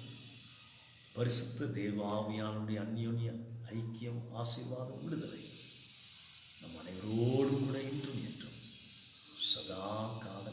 பரிசுத்த தேவ ஆவியானுடைய அந்யோன்ய ஐக்கியம், ஆசீர்வாதம், விடுதலை நம் அனைவரோடும் கூட இன்றும் என்றும் சதா காலம்